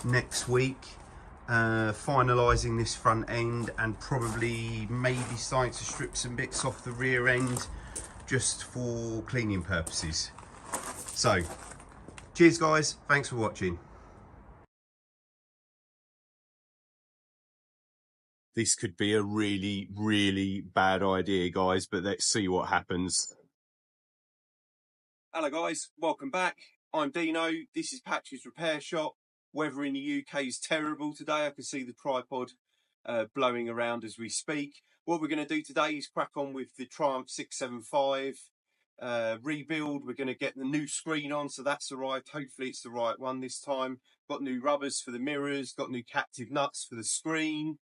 next week. Finalising this front end and probably maybe starting to strip some bits off the rear end just for cleaning purposes. So cheers guys, thanks for watching. This could be a really, really bad idea, guys, but let's see what happens. Hello guys, welcome back. I'm Dino, this is Patch's Repair Shop. Weather in the UK is terrible today. I can see the tripod blowing around as we speak. What we're going to do today is crack on with the Triumph 675 rebuild. We're going to get the new screen on, so that's arrived. Hopefully it's the right one this time. Got new rubbers for the mirrors, got new captive nuts for the screen.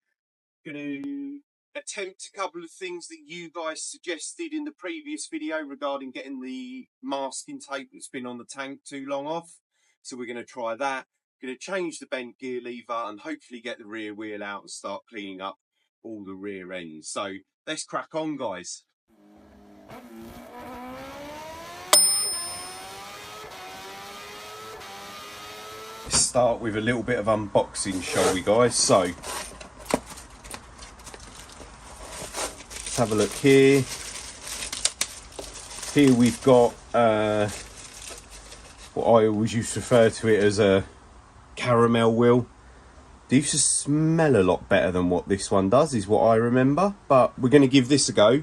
Going to attempt a couple of things that you guys suggested in the previous video regarding getting the masking tape that's been on the tank too long off. So we're going to try that. Going to change the bent gear lever and hopefully get the rear wheel out and start cleaning up all the rear ends. So let's crack on, guys. Let's start with a little bit of unboxing, shall we, guys? So let's have a look here. Here we've got what I always used to refer to it as a caramel wheel. They used to smell a lot better than what this one does, is what I remember. But we're going to give this a go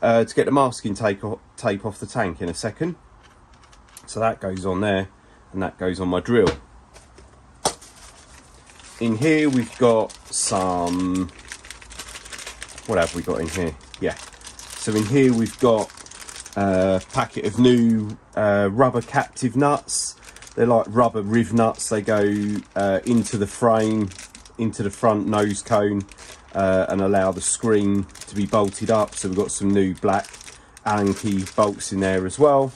to get the masking tape off the tank in a second. So that goes on there, and that goes on my drill. In here we've got some, what have we got in here? Yeah, so in here we've got a packet of new rubber captive nuts. They're like rubber riv nuts. They go into the frame, into the front nose cone, and allow the screen to be bolted up. So we've got some new black Allen key bolts in there as well.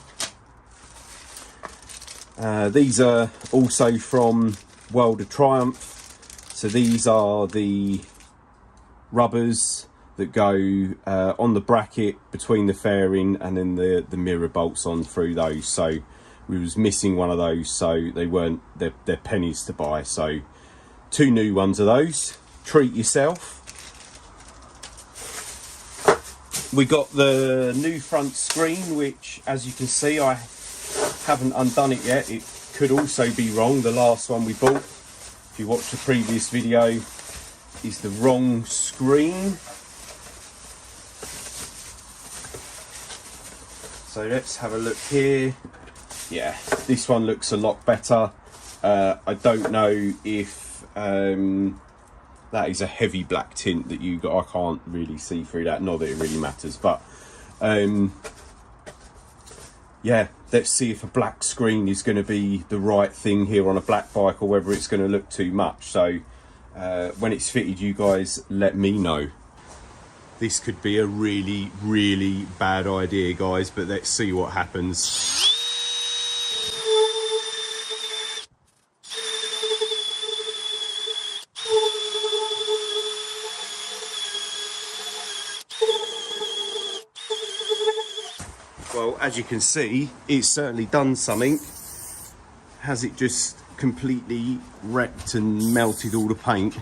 These are also from World of Triumph. So these are the rubbers that go on the bracket between the fairing and then the mirror bolts on through those. So we was missing one of those, so they weren't, they're pennies to buy. So 2 new ones of those. Treat yourself. We got the new front screen, which as you can see I haven't undone it yet. It could also be wrong. The last one we bought, if you watched the previous video, is the wrong screen. So let's have a look here. Yeah, this one looks a lot better. I don't know if that is a heavy black tint that you got. I can't really see through that, not that it really matters, but yeah, let's see if a black screen is going to be the right thing here on a black bike or whether it's going to look too much. So when it's fitted, you guys let me know. This could be a really, really bad idea, guys, but let's see what happens. Well, as you can see, it's certainly done something. Has it just completely wrecked and melted all the paint?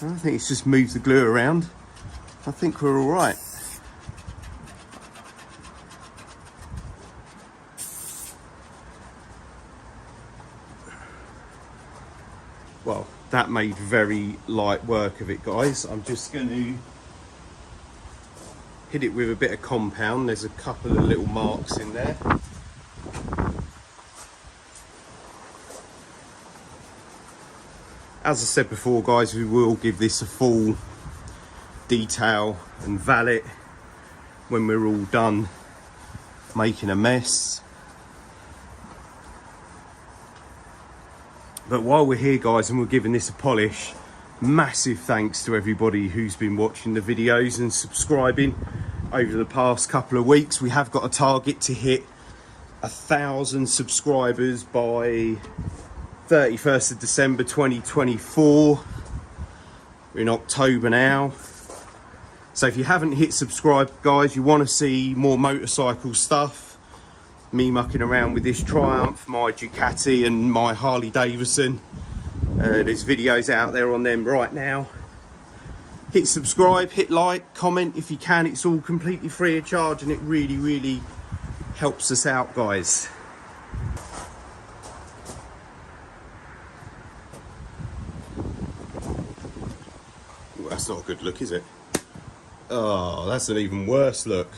I think it's just moved the glue around. I think we're all right. Well, that made very light work of it, guys. I'm just going to hit it with a bit of compound. There's a couple of little marks in there. As I said before, guys, we will give this a full detail and valet when we're all done making a mess. But while we're here, guys, and we're giving this a polish, massive thanks to everybody who's been watching the videos and subscribing over the past couple of weeks. We have got a target to hit 1,000 subscribers by 31st of December 2024. We're in October now. So if you haven't hit subscribe, guys, you want to see more motorcycle stuff, me mucking around with this Triumph, my Ducati and my Harley Davidson, there's videos out there on them right now. Hit subscribe, hit like, comment if you can. It's all completely free of charge and it really, really helps us out, guys. Ooh, that's not a good look, is it? Oh, that's an even worse look.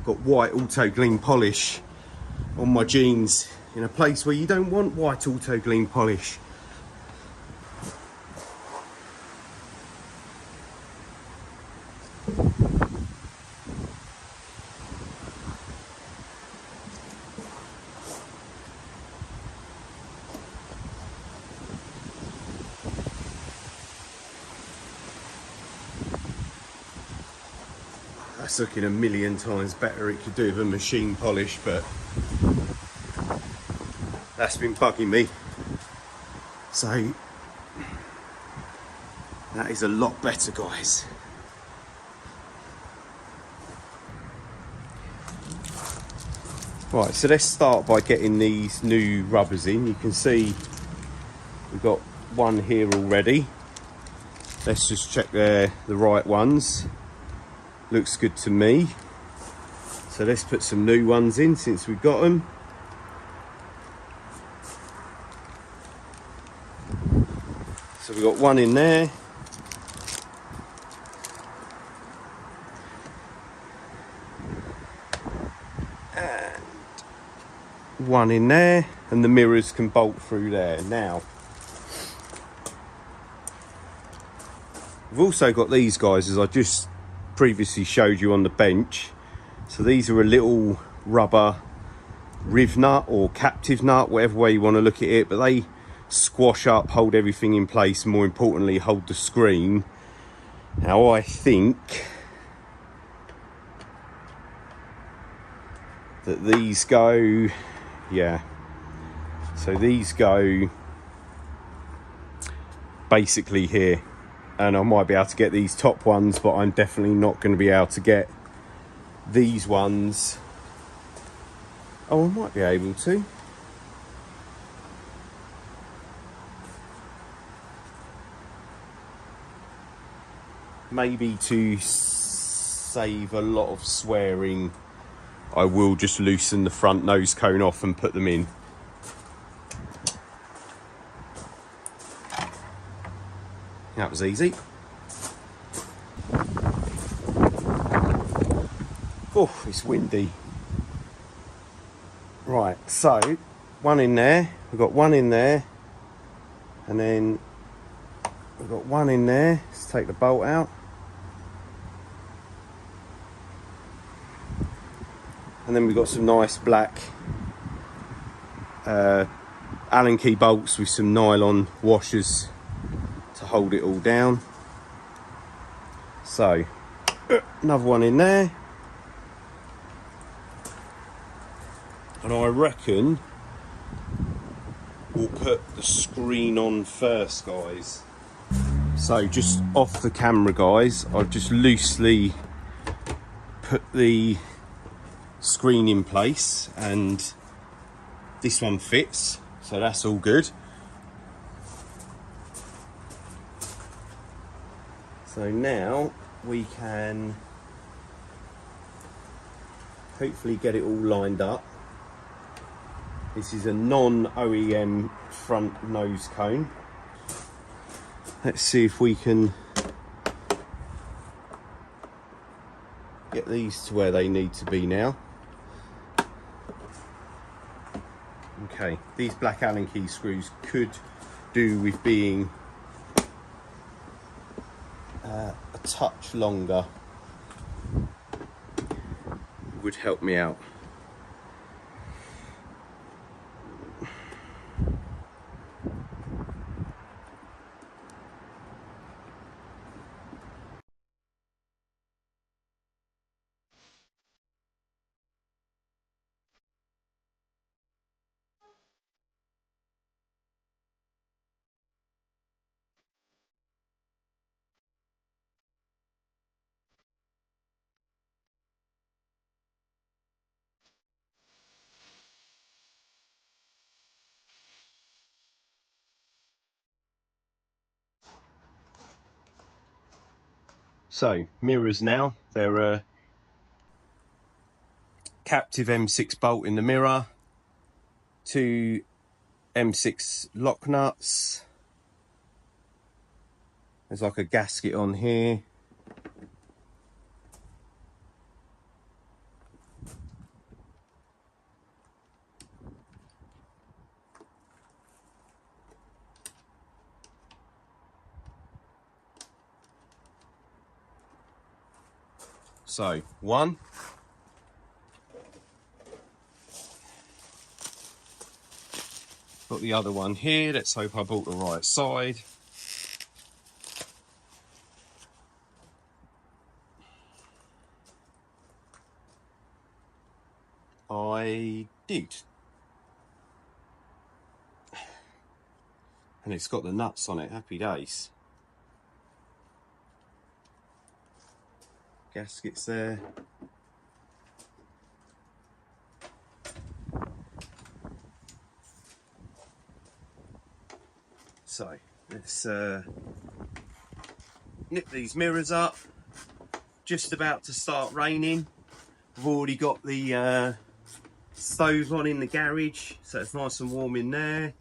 Got white auto gleam polish on my jeans in a place where you don't want white auto gleam polish. That's looking a million times better. It could do with a machine polish, but that's been bugging me. So that is a lot better, guys. Right, so let's start by getting these new rubbers in. You can see we've got one here already. Let's just check they're the right ones. Looks good to me. So let's put some new ones in since we've got them. So we've got one in there. One in there, and the mirrors can bolt through there. Now we've also got these guys, as I just previously showed you on the bench. So these are a little rubber riv nut or captive nut, whatever way you want to look at it, but they squash up, hold everything in place, and more importantly hold the screen. Now I think that these go, yeah, so these go basically here, and I might be able to get these top ones, but I'm definitely not going to be able to get these ones. Oh, I might be able to. Maybe to save a lot of swearing, I will just loosen the front nose cone off and put them in. That was easy. Oh, it's windy. Right, so one in there, we've got one in there, and then we've got one in there. Let's take the bolt out. And then we've got some nice black Allen key bolts with some nylon washers to hold it all down. So another one in there. And I reckon we'll put the screen on first, guys. So just off the camera, guys, I've just loosely put the screen in place, and this one fits, so that's all good. So now we can hopefully get it all lined up. This is a non-OEM front nose cone. Let's see if we can get these to where they need to be now. Okay, these black Allen key screws could do with being a touch longer. Would help me out. So mirrors now, they're a captive M6 bolt in the mirror, 2 M6 lock nuts, there's like a gasket on here, so one, got the other one here. Let's hope I bought the right side. I did. And it's got the nuts on it. Happy days. Gaskets there. So let's nip these mirrors up. Just about to start raining. I've already got the stove on in the garage, so it's nice and warm in there.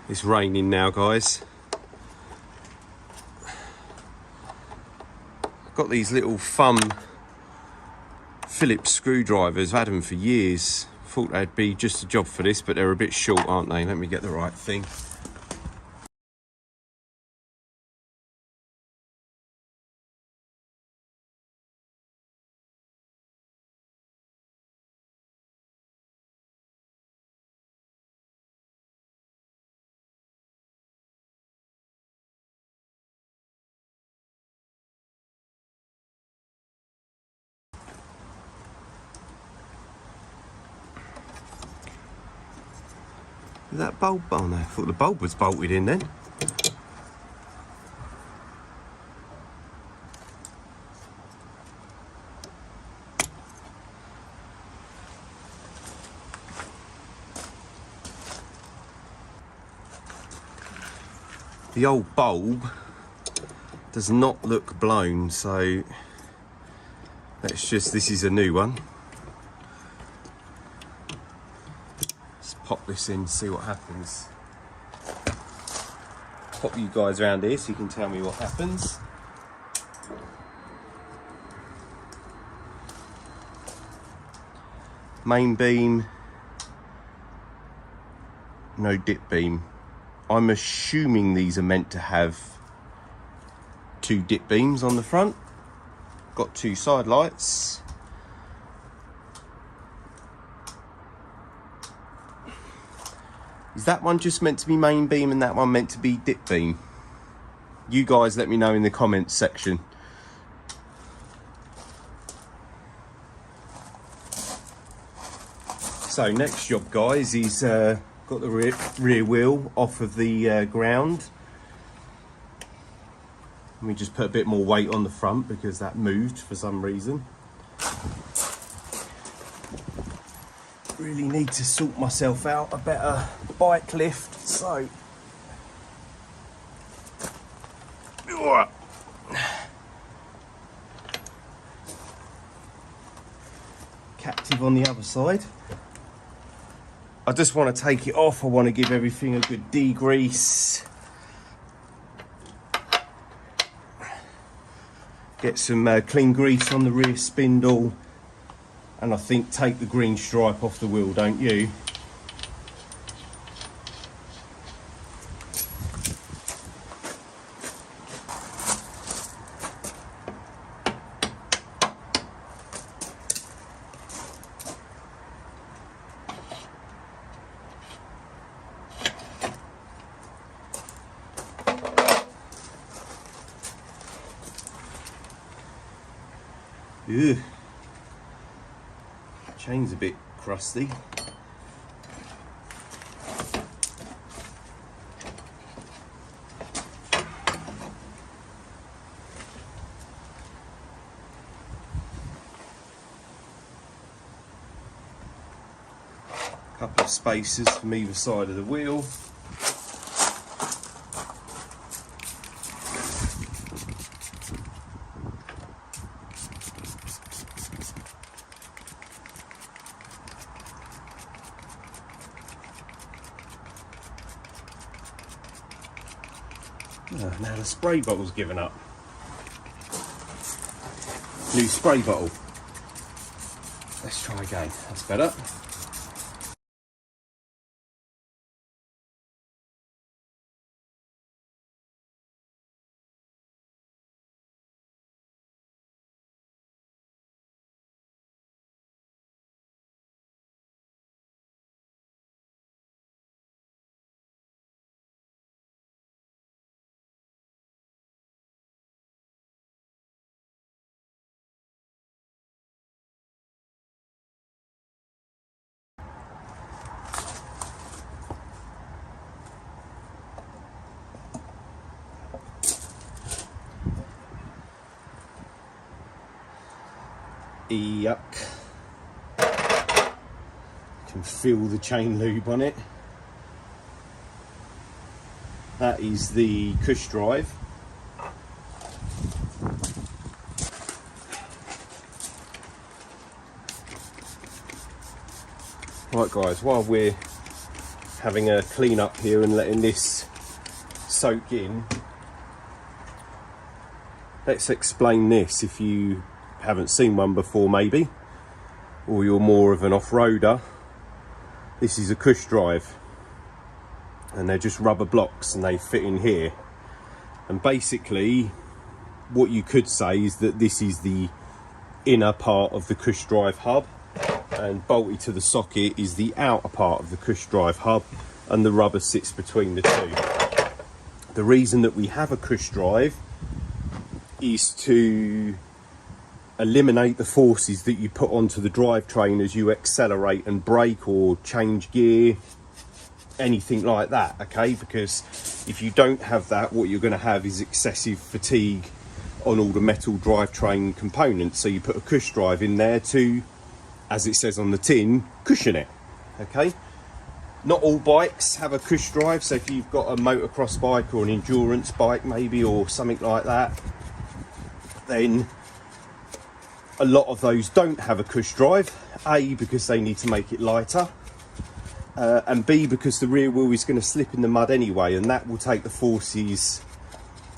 It's raining now, guys. I've got these little thumb Phillips screwdrivers. I've had them for years. Thought they'd be just a job for this, but they're a bit short, aren't they? Let me get the right thing. Is that bulb? Oh no, I thought the bulb was bolted in then. The old bulb does not look blown, so this is a new one. Let's pop this in, see what happens. Pop you guys around here so you can tell me what happens. Main beam, no dip beam. I'm assuming these are meant to have 2 dip beams on the front. Got 2 side lights. Is that one just meant to be main beam and that one meant to be dip beam? You guys let me know in the comments section. So next job, guys, is got the rear wheel off of the ground. Let me just put a bit more weight on the front because that moved for some reason. Really need to sort myself out a better bike lift, so captive on the other side. I just want to take it off. I want to give everything a good degrease. Get some clean grease on the rear spindle. And I think take the green stripe off the wheel, don't you? Ugh. Chain's a bit crusty. Couple of spacers from either side of the wheel. Now the spray bottle's given up. New spray bottle. Let's try again. That's better. Yuck. Can feel the chain lube on it. That is the cush drive. Right guys, while we're having a clean up here and letting this soak in, let's explain this if you haven't seen one before maybe, or you're more of an off-roader. This is a cush drive and they're just rubber blocks and they fit in here, and basically what you could say is that this is the inner part of the cush drive hub, and bolted to the socket is the outer part of the cush drive hub, and the rubber sits between the two. The reason that we have a cush drive is to eliminate the forces that you put onto the drivetrain as you accelerate and brake or change gear, anything like that, okay? Because if you don't have that, what you're going to have is excessive fatigue on all the metal drivetrain components. So you put a cush drive in there to, as it says on the tin, cushion it, okay? Not all bikes have a cush drive, so if you've got a motocross bike or an endurance bike maybe, or something like that, then a lot of those don't have a cush drive. A, because they need to make it lighter, and B, because the rear wheel is going to slip in the mud anyway, and that will take the forces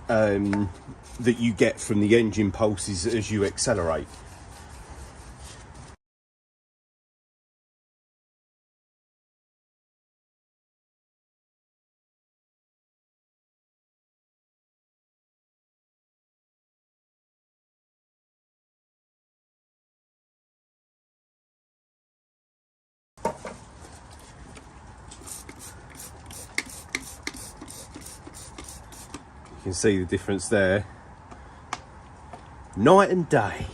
that you get from the engine pulses as you accelerate. You can see the difference there, night and day.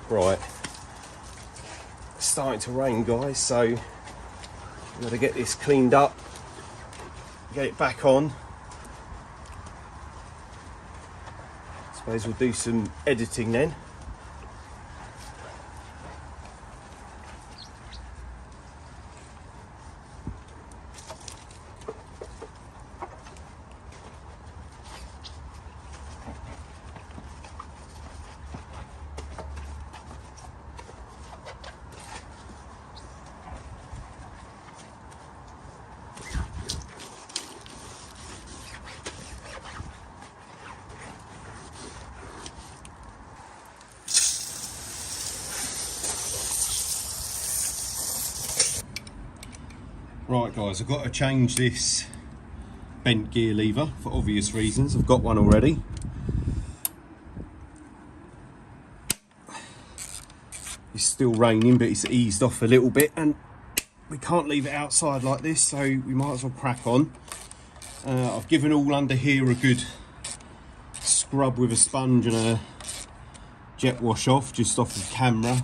Right, it's starting to rain guys, so I'm going to get this cleaned up, get it back on. I suppose we'll do some editing then. Right guys, I've got to change this bent gear lever for obvious reasons. I've got one already. It's still raining, but it's eased off a little bit, and we can't leave it outside like this, so we might as well crack on. I've given all under here a good scrub with a sponge and a jet wash off, just off of camera.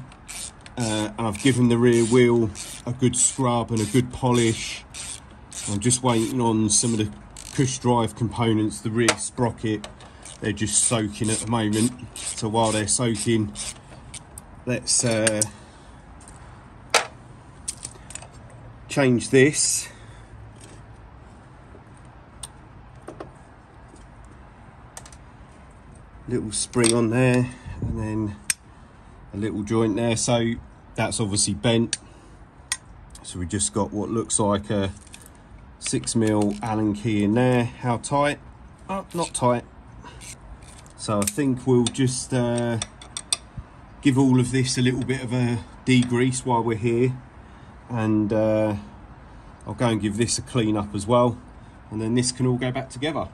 And I've given the rear wheel a good scrub and a good polish. I'm just waiting on some of the cush drive components, the rear sprocket. They're just soaking at the moment, so while they're soaking, let's change this. Little spring on there, and then a little joint there, so that's obviously bent. So we just got what looks like a 6mm Allen key in there. How tight? Oh, not tight. So I think we'll just give all of this a little bit of a degrease while we're here, and I'll go and give this a clean up as well, and then this can all go back together.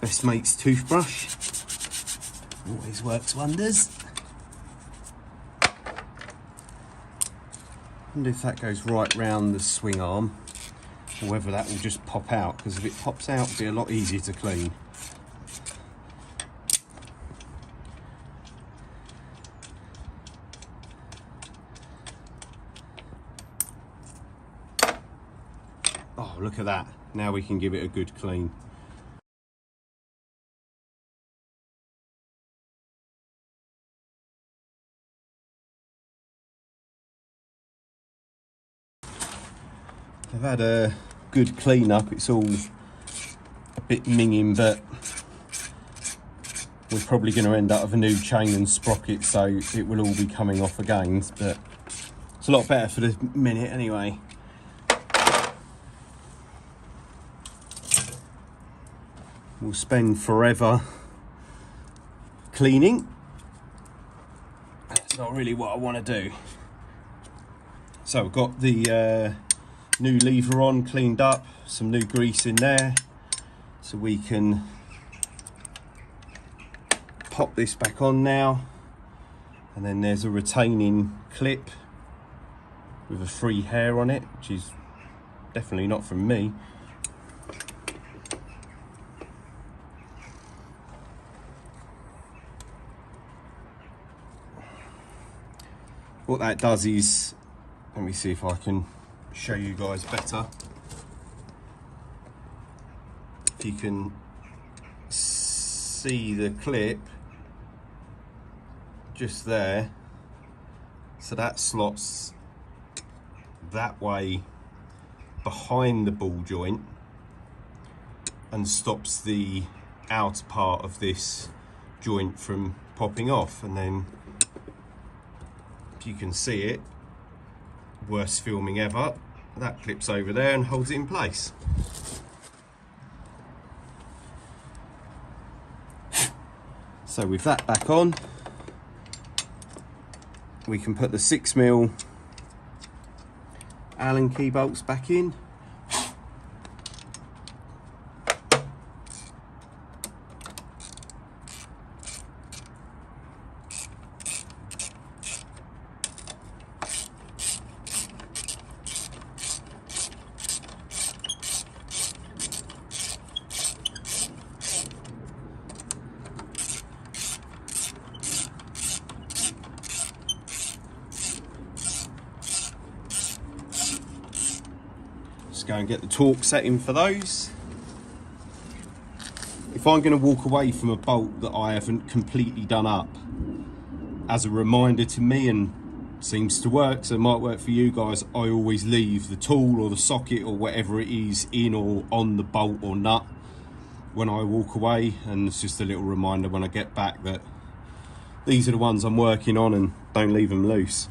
Best mate's toothbrush always works wonders. Wonder if that goes right round the swing arm, or whether that will just pop out, because if it pops out it'll be a lot easier to clean. Oh, look at that. Now we can give it a good clean. I've had a good clean up. It's all a bit minging, but we're probably going to end up with a new chain and sprocket, so it will all be coming off again, but it's a lot better for the minute anyway. We'll spend forever cleaning. That's not really what I want to do. So we've got the new lever on, cleaned up, some new grease in there, so we can pop this back on now. And then there's a retaining clip with a free hair on it, which is definitely not from me. What that does is, let me see if I can show you guys better. If you can see the clip just there, so that slots that way behind the ball joint and stops the outer part of this joint from popping off. And then if you can see it, worst filming ever, that clips over there and holds it in place. So with that back on, we can put the 6mm Allen key bolts back in. Go and get the torque setting for those. If I'm going to walk away from a bolt that I haven't completely done up, as a reminder to me, and seems to work, so it might work for you guys, I always leave the tool or the socket or whatever it is in or on the bolt or nut when I walk away, and it's just a little reminder when I get back that these are the ones I'm working on and don't leave them loose.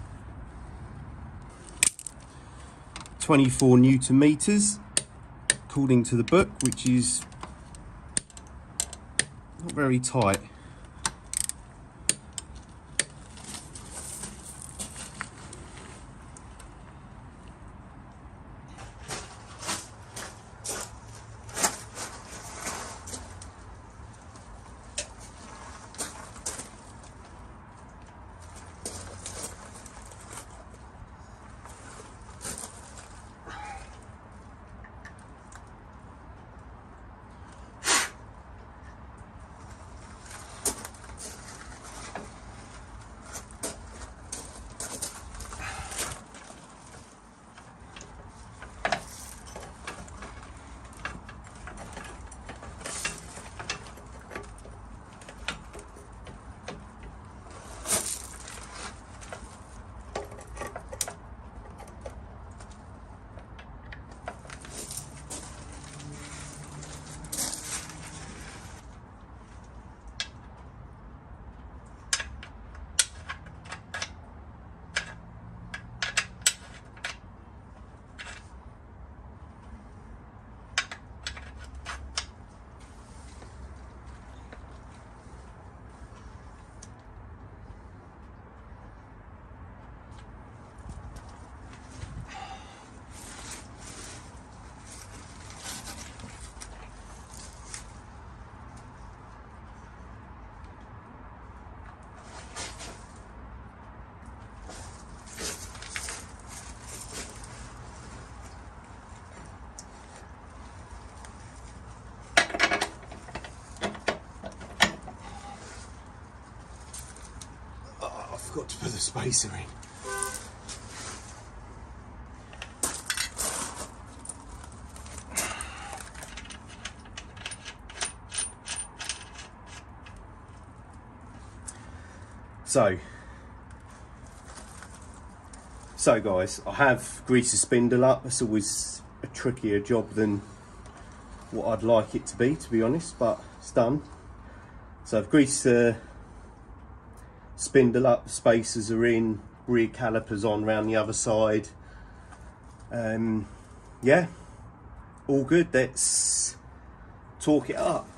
24 Newton meters according to the book, which is not very tight. Forgot to put the spacer in. So guys, I have greased the spindle up. It's always a trickier job than what I'd like it to be honest, but it's done. So I've greased the spindle up, spacers are in, rear calipers on around the other side. Yeah, all good. Let's torque it up.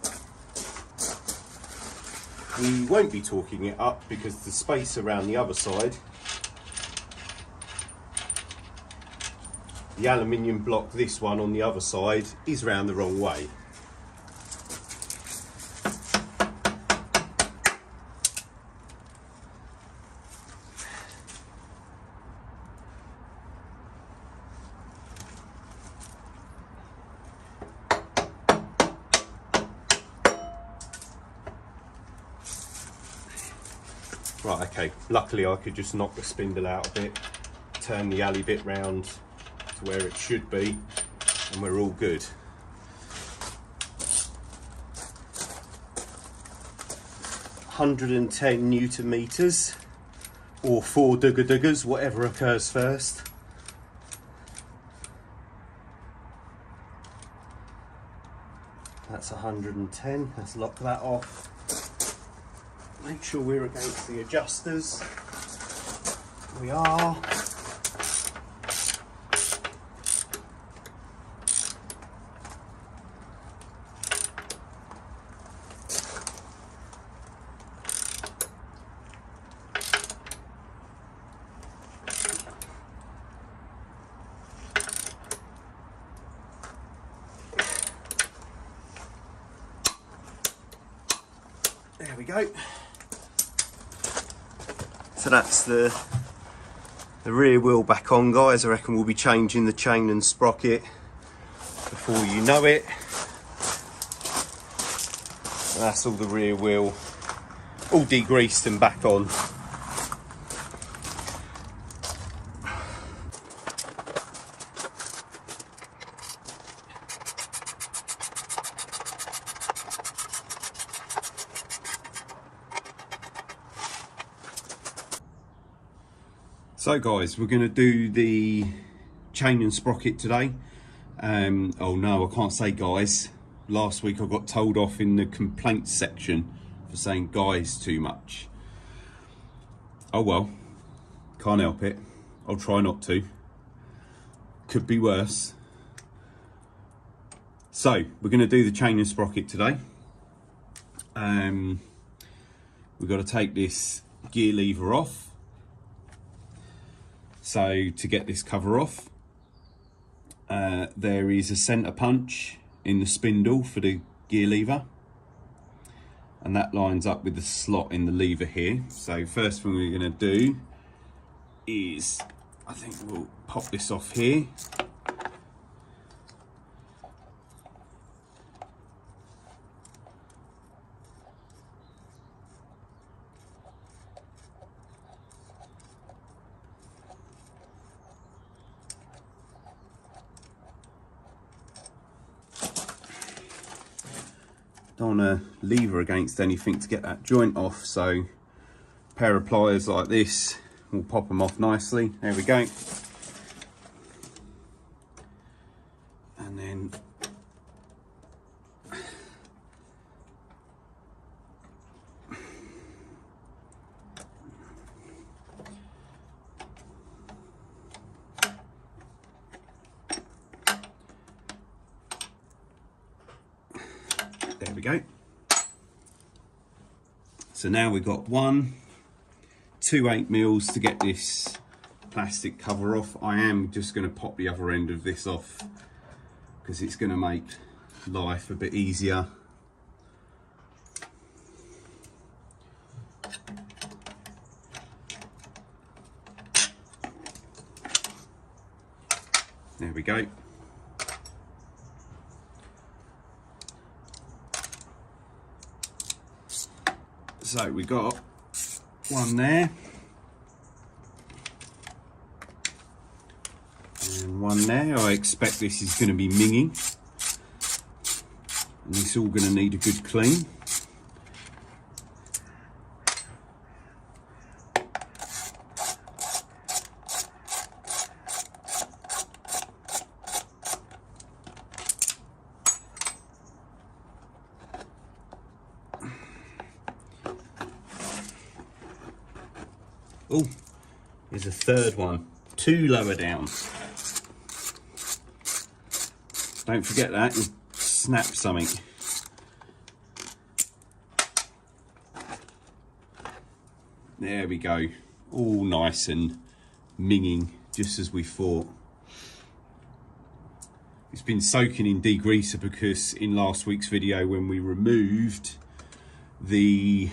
We won't be torquing it up because the space around the other side, the aluminium block, this one on the other side, is round the wrong way. Right, okay, luckily I could just knock the spindle out a bit, turn the alley bit round to where it should be, and we're all good. (110 Newton meters, or 4 dugger-duggers, whatever occurs first. That's 110, let's lock that off. Make sure we're against the adjusters. We are. There we go. So that's the rear wheel back on, guys. I reckon we'll be changing the chain and sprocket before you know it. And that's all the rear wheel, all degreased and back on. So guys, we're going to do the chain and sprocket today. Oh no, I can't say guys. Last week I got told off in the complaints section for saying guys too much. Oh well, can't help it. I'll try not to. Could be worse. So, we're going to do the chain and sprocket today. We've got to take this gear lever off. So to get this cover off, there is a centre punch in the spindle for the gear lever, and that lines up with the slot in the lever here. So first thing we're going to do is, I think we'll pop this off here. Don't want to lever against anything to get that joint off, so a pair of pliers like this will pop them off nicely. There we go. And then there we go. So now we've got 2 8mm to get this plastic cover off. I am just going to pop the other end of this off because it's going to make life a bit easier. There we go. So we got one there. one there. I expect this is going to be minging, and it's all going to need a good clean. Oh, there's a third one, 2 lower down. Don't forget that, you'll snap something. There we go, all nice and minging, just as we thought. It's been soaking in degreaser because in last week's video, when we removed the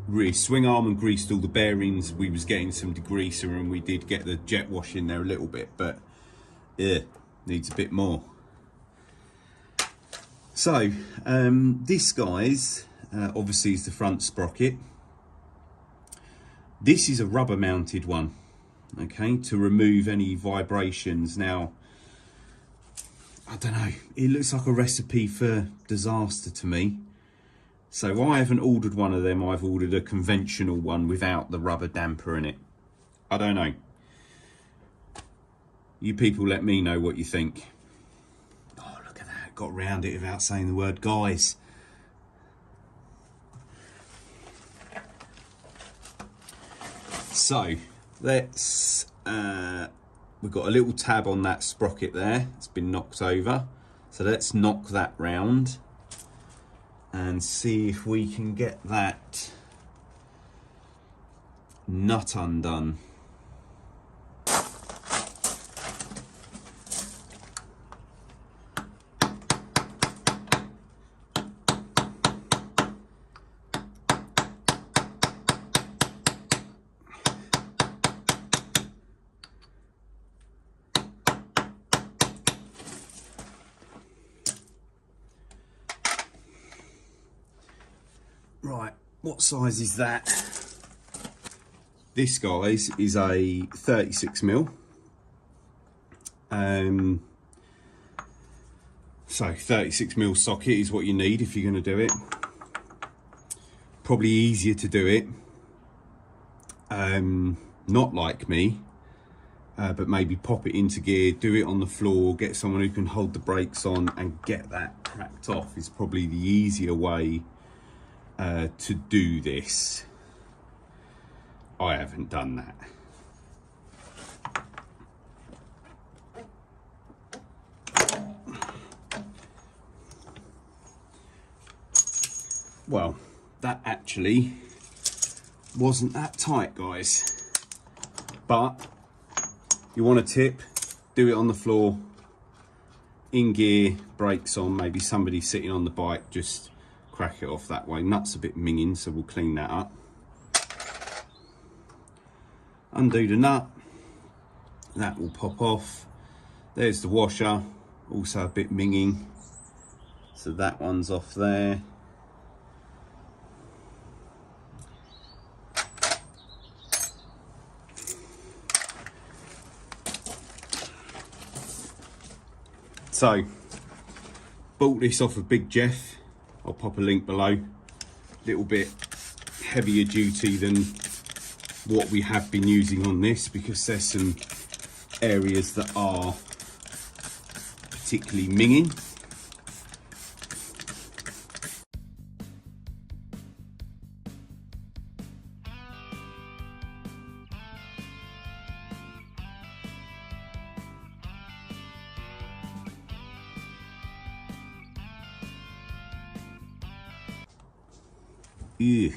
rear swing arm and greased all the bearings, we was getting some degreaser, and we did get the jet wash in there a little bit, but yeah, needs a bit more. So this, guys, obviously is the front sprocket. This is a rubber mounted one, okay, to remove any vibrations. Now, I don't know, it looks like a recipe for disaster to me. So I haven't ordered one of them. I've ordered a conventional one without the rubber damper in it. I don't know. You people let me know what you think. Oh, look at that. Got round it without saying the word guys. So let's, we've got a little tab on that sprocket there. It's been knocked over. So let's knock that round and see if we can get that nut undone. Right, what size is that? This, guys, is a 36mm. So 36mm socket is what you need if you're going to do it. Probably easier to do it, not like me, but maybe pop it into gear, do it on the floor, get someone who can hold the brakes on and get that cracked off is probably the easier way to do this. I haven't done that. Well, that actually wasn't that tight, guys. But you want a tip, do it on the floor, in gear, brakes on, maybe somebody sitting on the bike, just crack it off that way. Nut's a bit minging, so we'll clean that up. Undo the nut, that will pop off. There's the washer, also a bit minging, so that one's off there. So, bought this off of Big Jeff. I'll pop a link below. Little bit heavier duty than what we have been using on this, because there's some areas that are particularly minging. Ew.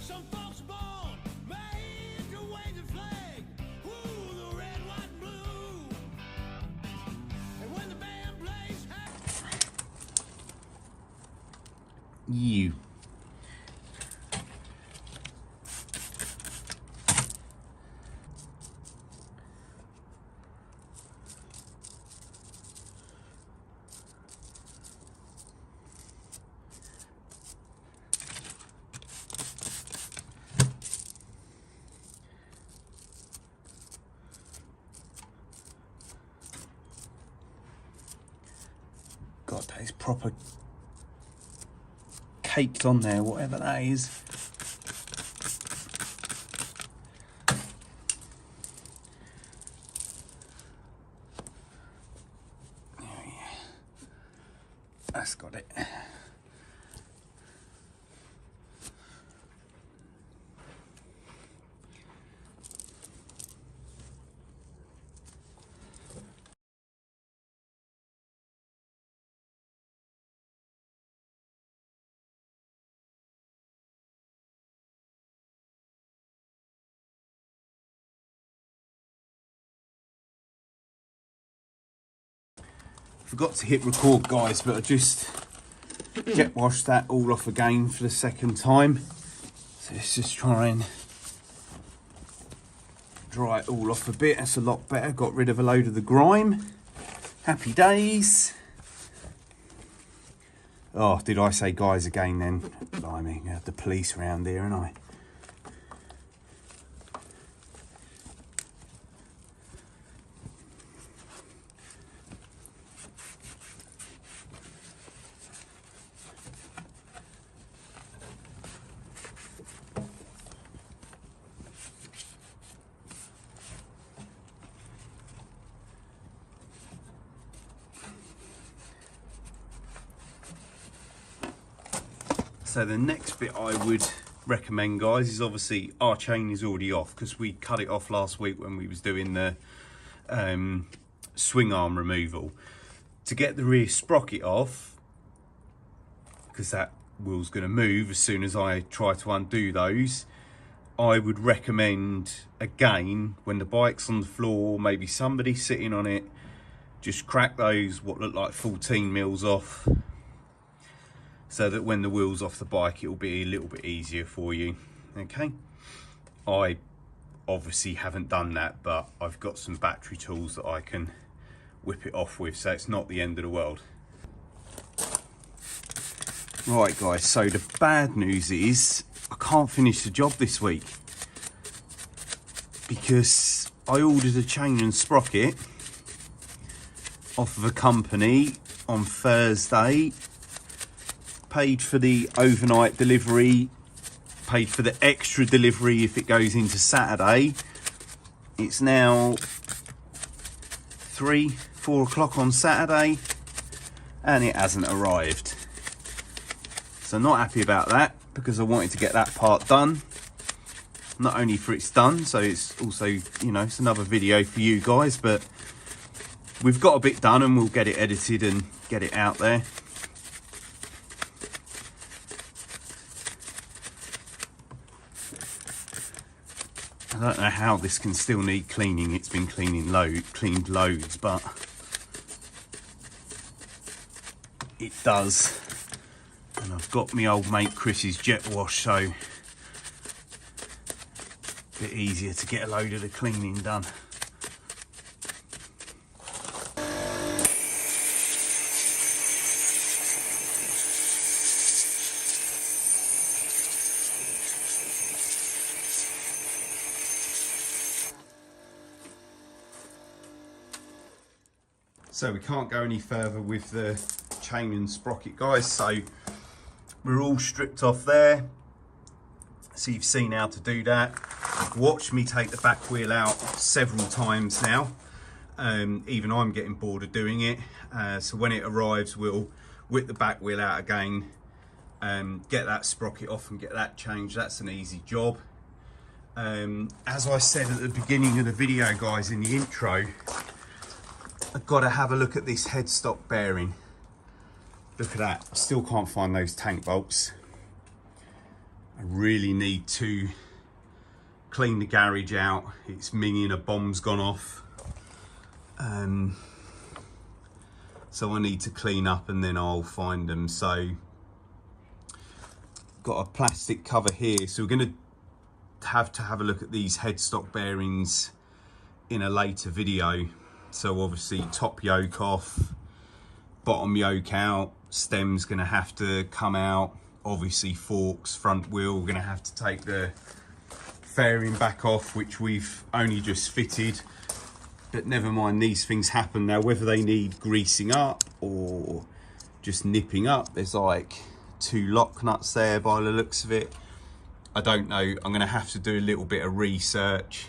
Some folks born made You. God, that is proper caked on there, whatever that is. Oh, yeah. That's got it. Forgot to hit record, guys, but I just jet washed that all off again for the second time. So let's just try and dry it all off a bit. That's a lot better. Got rid of a load of the grime. Happy days. Oh, did I say guys again then? Blimey, I have the police around here, and I. So the next bit I would recommend, guys, is obviously our chain is already off because we cut it off last week when we was doing the swing arm removal. To get the rear sprocket off, because that wheel's going to move as soon as I try to undo those, I would recommend, again, when the bike's on the floor, maybe somebody sitting on it, just crack those what look like 14 mils off, so that when the wheel's off the bike, it'll be a little bit easier for you. Okay, I obviously haven't done that, but I've got some battery tools that I can whip it off with, so it's not the end of the world. Right, guys, so the bad news is I can't finish the job this week because I ordered a chain and sprocket off of a company on Thursday, paid for the overnight delivery, paid for the extra delivery if it goes into Saturday. It's now 3-4 o'clock on Saturday and it hasn't arrived. So not happy about that, because I wanted to get that part done. Not only for it's done, so it's also, you know, it's another video for you guys, but we've got a bit done and we'll get it edited and get it out there. I don't know how this can still need cleaning. It's been cleaned loads, but it does. And I've got my old mate Chris's jet wash, so a bit easier to get a load of the cleaning done. So we can't go any further with the chain and sprocket, guys, so we're all stripped off there. So you've seen how to do that. Watch me take the back wheel out several times now. Even I'm getting bored of doing it. So when it arrives, we'll whip the back wheel out again, get that sprocket off and get that changed. That's an easy job. As I said at the beginning of the video, guys, in the intro, I've got to have a look at this headstock bearing. Look at that. I still can't find those tank bolts. I really need to clean the garage out. It's minging, a bomb's gone off. So I need to clean up and then I'll find them. So got a plastic cover here, so we're going to have a look at these headstock bearings in a later video. So obviously top yoke off, bottom yoke out, stem's going to have to come out, obviously forks, front wheel, we're going to have to take the fairing back off, which we've only just fitted, but never mind, these things happen. Now whether they need greasing up or just nipping up, there's like 2 lock nuts there by the looks of it, I don't know. I'm going to have to do a little bit of research.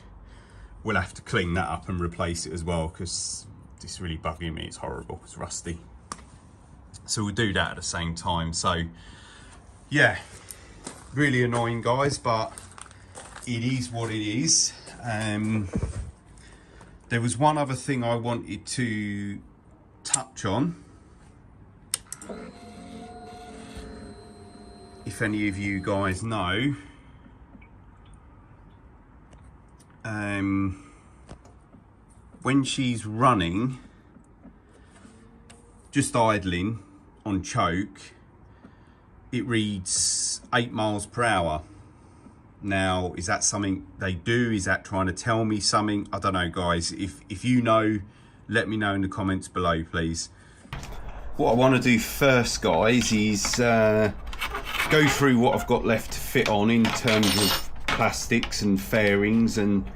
We'll have to clean that up and replace it as well, because it's really bugging me. It's horrible, it's rusty. So we'll do that at the same time. So yeah, really annoying guys, but it is what it is. There was one other thing I wanted to touch on. If any of you guys know, when she's running, just idling on choke, it reads 8 miles per hour. Now, is that something they do? Is that trying to tell me something? I don't know, guys. If you know, let me know in the comments below, please. What I want to do first, guys, is go through what I've got left to fit on in terms of plastics and fairings, and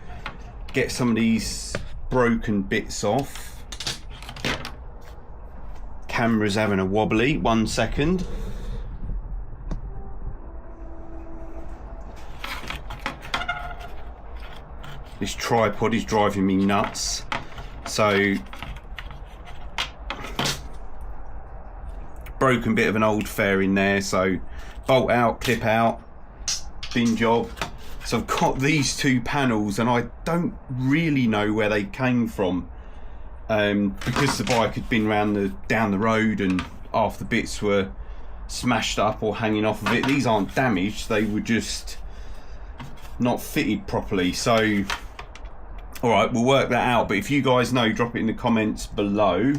get some of these broken bits off. Camera's having a wobbly, 1 second. This tripod is driving me nuts. So, broken bit of an old fairing there, so bolt out, clip out, bin job. So I've got these 2 panels, and I don't really know where they came from, because the bike had been down the road and half the bits were smashed up or hanging off of it. These aren't damaged, they were just not fitted properly. So all right, we'll work that out, but if you guys know, drop it in the comments below.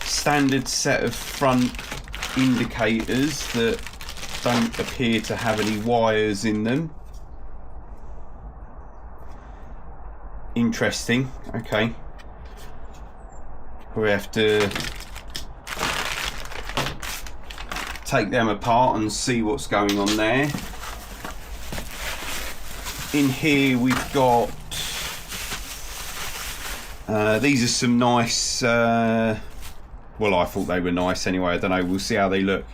Standard set of front indicators that don't appear to have any wires in them. Interesting. Okay, we have to take them apart and see what's going on there. In here we've got these are some nice well, I thought they were nice anyway, I don't know, we'll see how they look.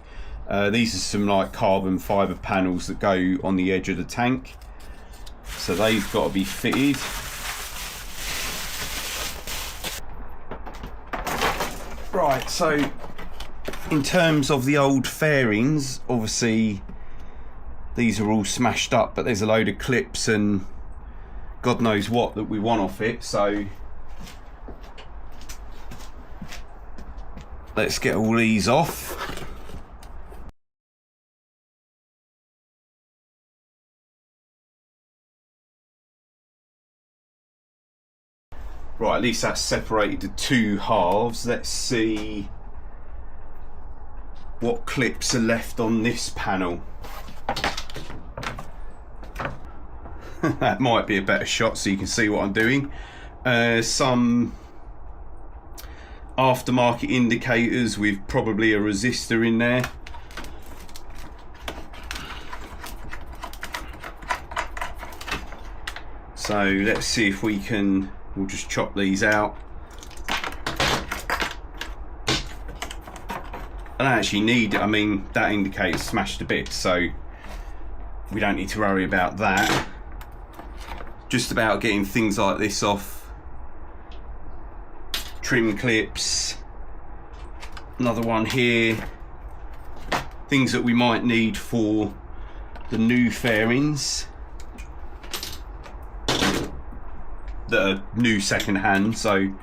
These are some like carbon fibre panels that go on the edge of the tank, so they've got to be fitted. Right, so in terms of the old fairings, obviously these are all smashed up, but there's a load of clips and God knows what that we want off it, so let's get all these off. Right, at least that's separated to 2 halves. Let's see what clips are left on this panel. That might be a better shot so you can see what I'm doing. Some aftermarket indicators with probably a resistor in there. So let's see if we can, we'll just chop these out. I don't actually need, I mean, that indicator's smashed a bit, so we don't need to worry about that. Just about getting things like this off. Trim clips, another one here, things that we might need for the new fairings that are new second hand, so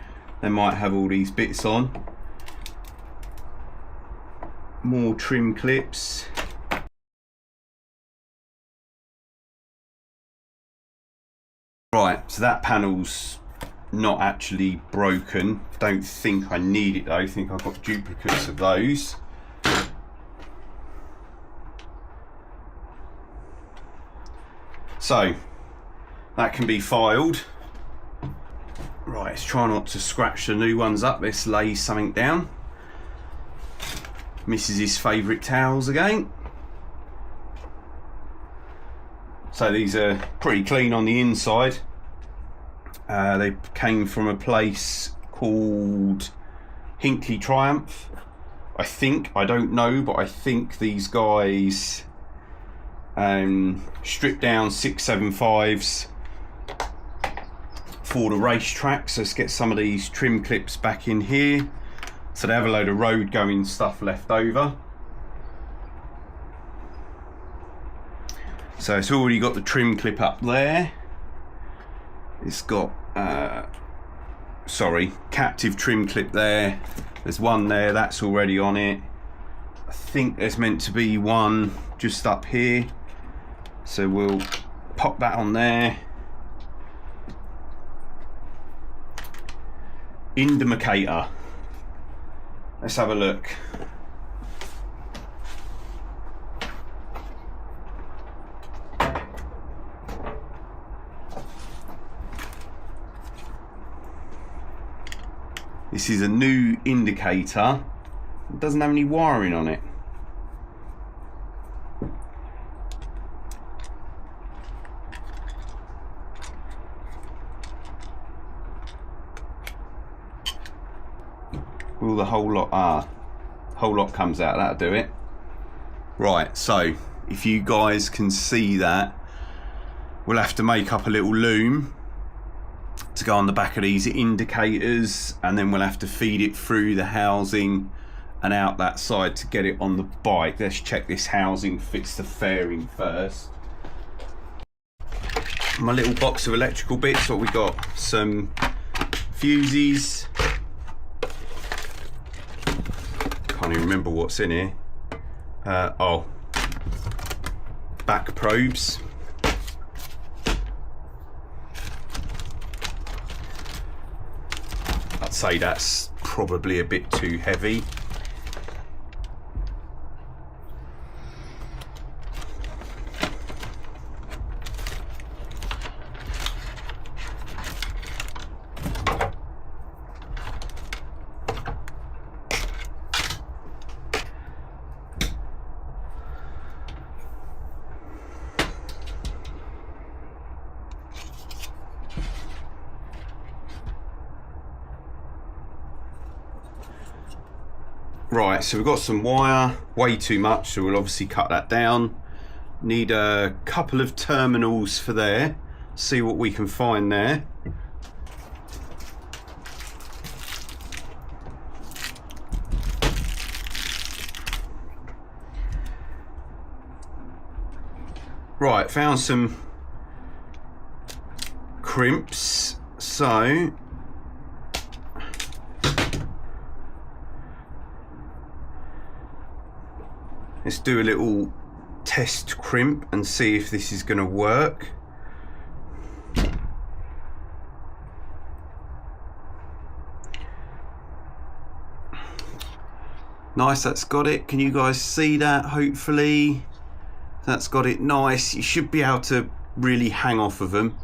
they might have all these bits on. More trim clips. Right, So that panel's not actually broken. Don't think I need it though. I think I've got duplicates of those. So that can be filed. Right, let's try not to scratch the new ones up. Let's lay something down. Mrs.'s favourite towels again. So these are pretty clean on the inside. They came from a place called Hinkley Triumph. I think, I don't know, but I think these guys stripped down 675s for the racetrack. So let's get some of these trim clips back in here. So they have a load of road going stuff left over. So it's already got the trim clip up there. It's got captive trim clip there. There's one there, that's already on it. I think there's meant to be one just up here, so we'll pop that on there. Indicator, let's have a look. This is a new indicator. It doesn't have any wiring on it. Will the whole lot comes out, that'll do it. Right, so if you guys can see that, we'll have to make up a little loom to go on the back of these indicators, and then we'll have to feed it through the housing and out that side to get it on the bike. Let's check this housing fits the fairing first. My little box of electrical bits, what we got? Some fuses. Can't even remember what's in here. Oh, back probes. I'd say that's probably a bit too heavy. Right, so we've got some wire, way too much, so we'll obviously cut that down. Need a couple of terminals for there, see what we can find there. Right, found some crimps, so let's do a little test crimp and see if this is going to work. Nice, that's got it. Can you guys see that? Hopefully that's got it nice. You should be able to really hang off of them.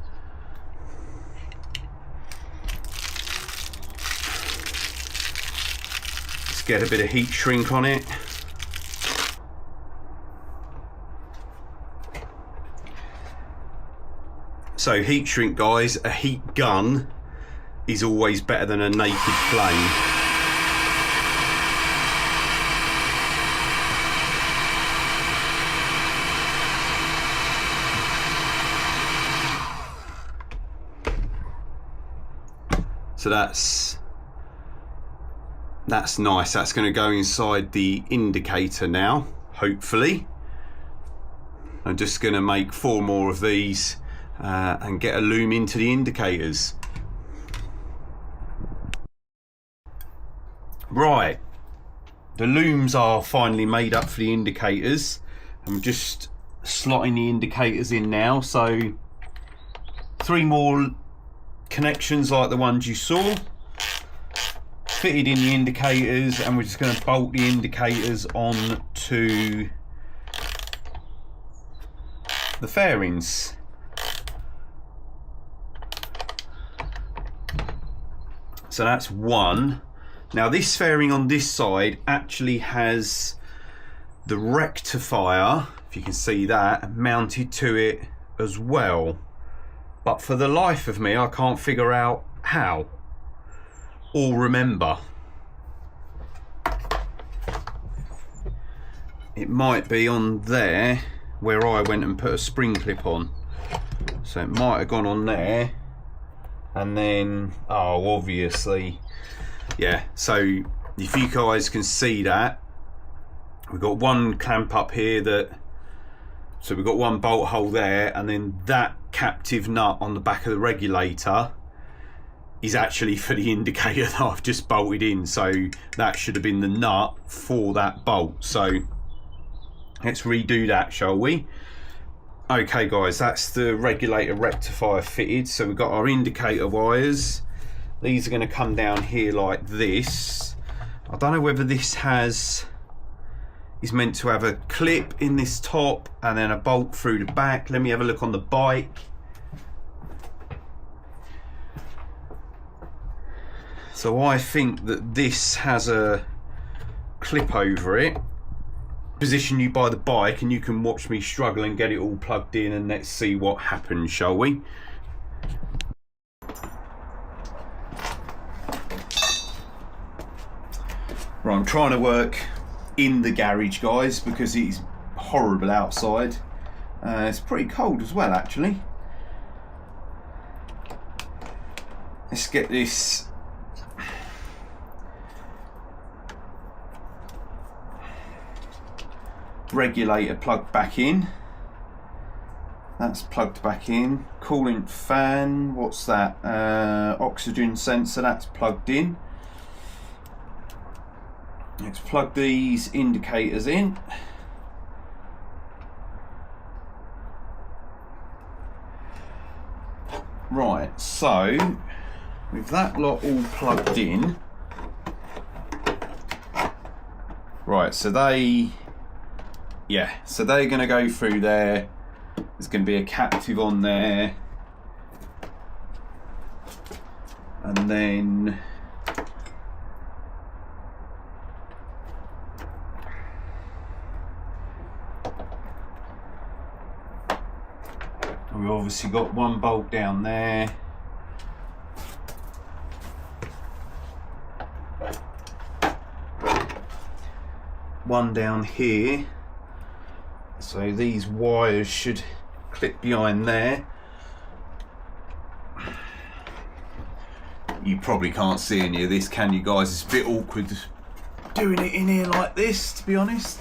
Let's get a bit of heat shrink on it. So heat shrink, guys, a heat gun is always better than a naked flame. So that's nice. That's going to go inside the indicator now, hopefully. I'm just going to make 4 more of these and get a loom into the indicators. Right, the looms are finally made up for the indicators. I'm just slotting the indicators in now. So 3 more connections like the ones you saw, fitted in the indicators, and we're just going to bolt the indicators on to the fairings. So that's one. Now this fairing on this side actually has the rectifier, if you can see that, mounted to it as well. But for the life of me, I can't figure out how or remember. It might be on there where I went and put a spring clip on. So it might have gone on there. And then, oh, obviously, yeah. So if you guys can see that, we've got one clamp up here that, so we've got one bolt hole there, and then that captive nut on the back of the regulator is actually for the indicator that I've just bolted in. So that should have been the nut for that bolt. So let's redo that, shall we? Okay guys, that's the regulator rectifier fitted. So we've got our indicator wires. These are going to come down here like this. I don't know whether this is meant to have a clip in this top and then a bolt through the back. Let me have a look on the bike. So I think that this has a clip over it. Position you by the bike and you can watch me struggle and get it all plugged in, and let's see what happens, shall we? Right, I'm trying to work in the garage, guys, because it's horrible outside. It's pretty cold as well, actually. Let's get this regulator plugged back in. That's plugged back in. Coolant fan, what's that? Oxygen sensor, that's plugged in. Let's plug these indicators in. Right, so with that lot all plugged in, right, so they're going to go through there. There's going to be a captive on there, and then we've obviously got one bolt down there. One down here. So these wires should clip behind there. You probably can't see any of this, can you guys? It's a bit awkward doing it in here like this, to be honest.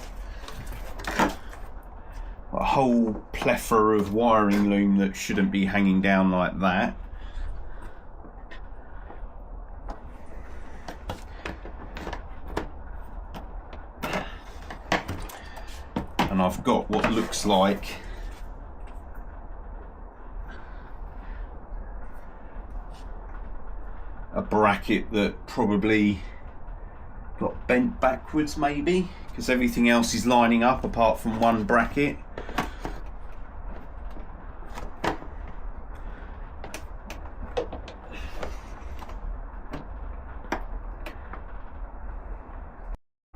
A whole plethora of wiring loom that shouldn't be hanging down like that. And I've got what looks like a bracket that probably got bent backwards, maybe, because everything else is lining up apart from one bracket.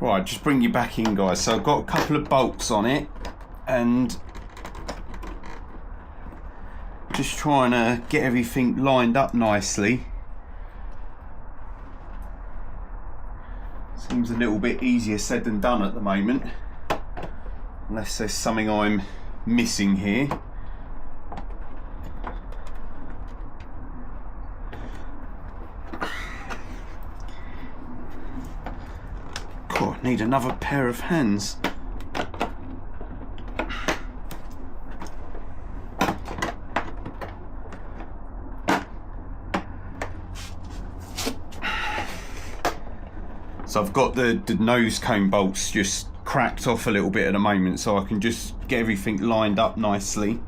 Right, just bring you back in, guys. So I've got a couple of bolts on it and just trying to get everything lined up nicely. Seems a little bit easier said than done at the moment, unless there's something I'm missing here. God, I need another pair of hands. So I've got the nose cone bolts just cracked off a little bit at the moment, so I can just get everything lined up nicely.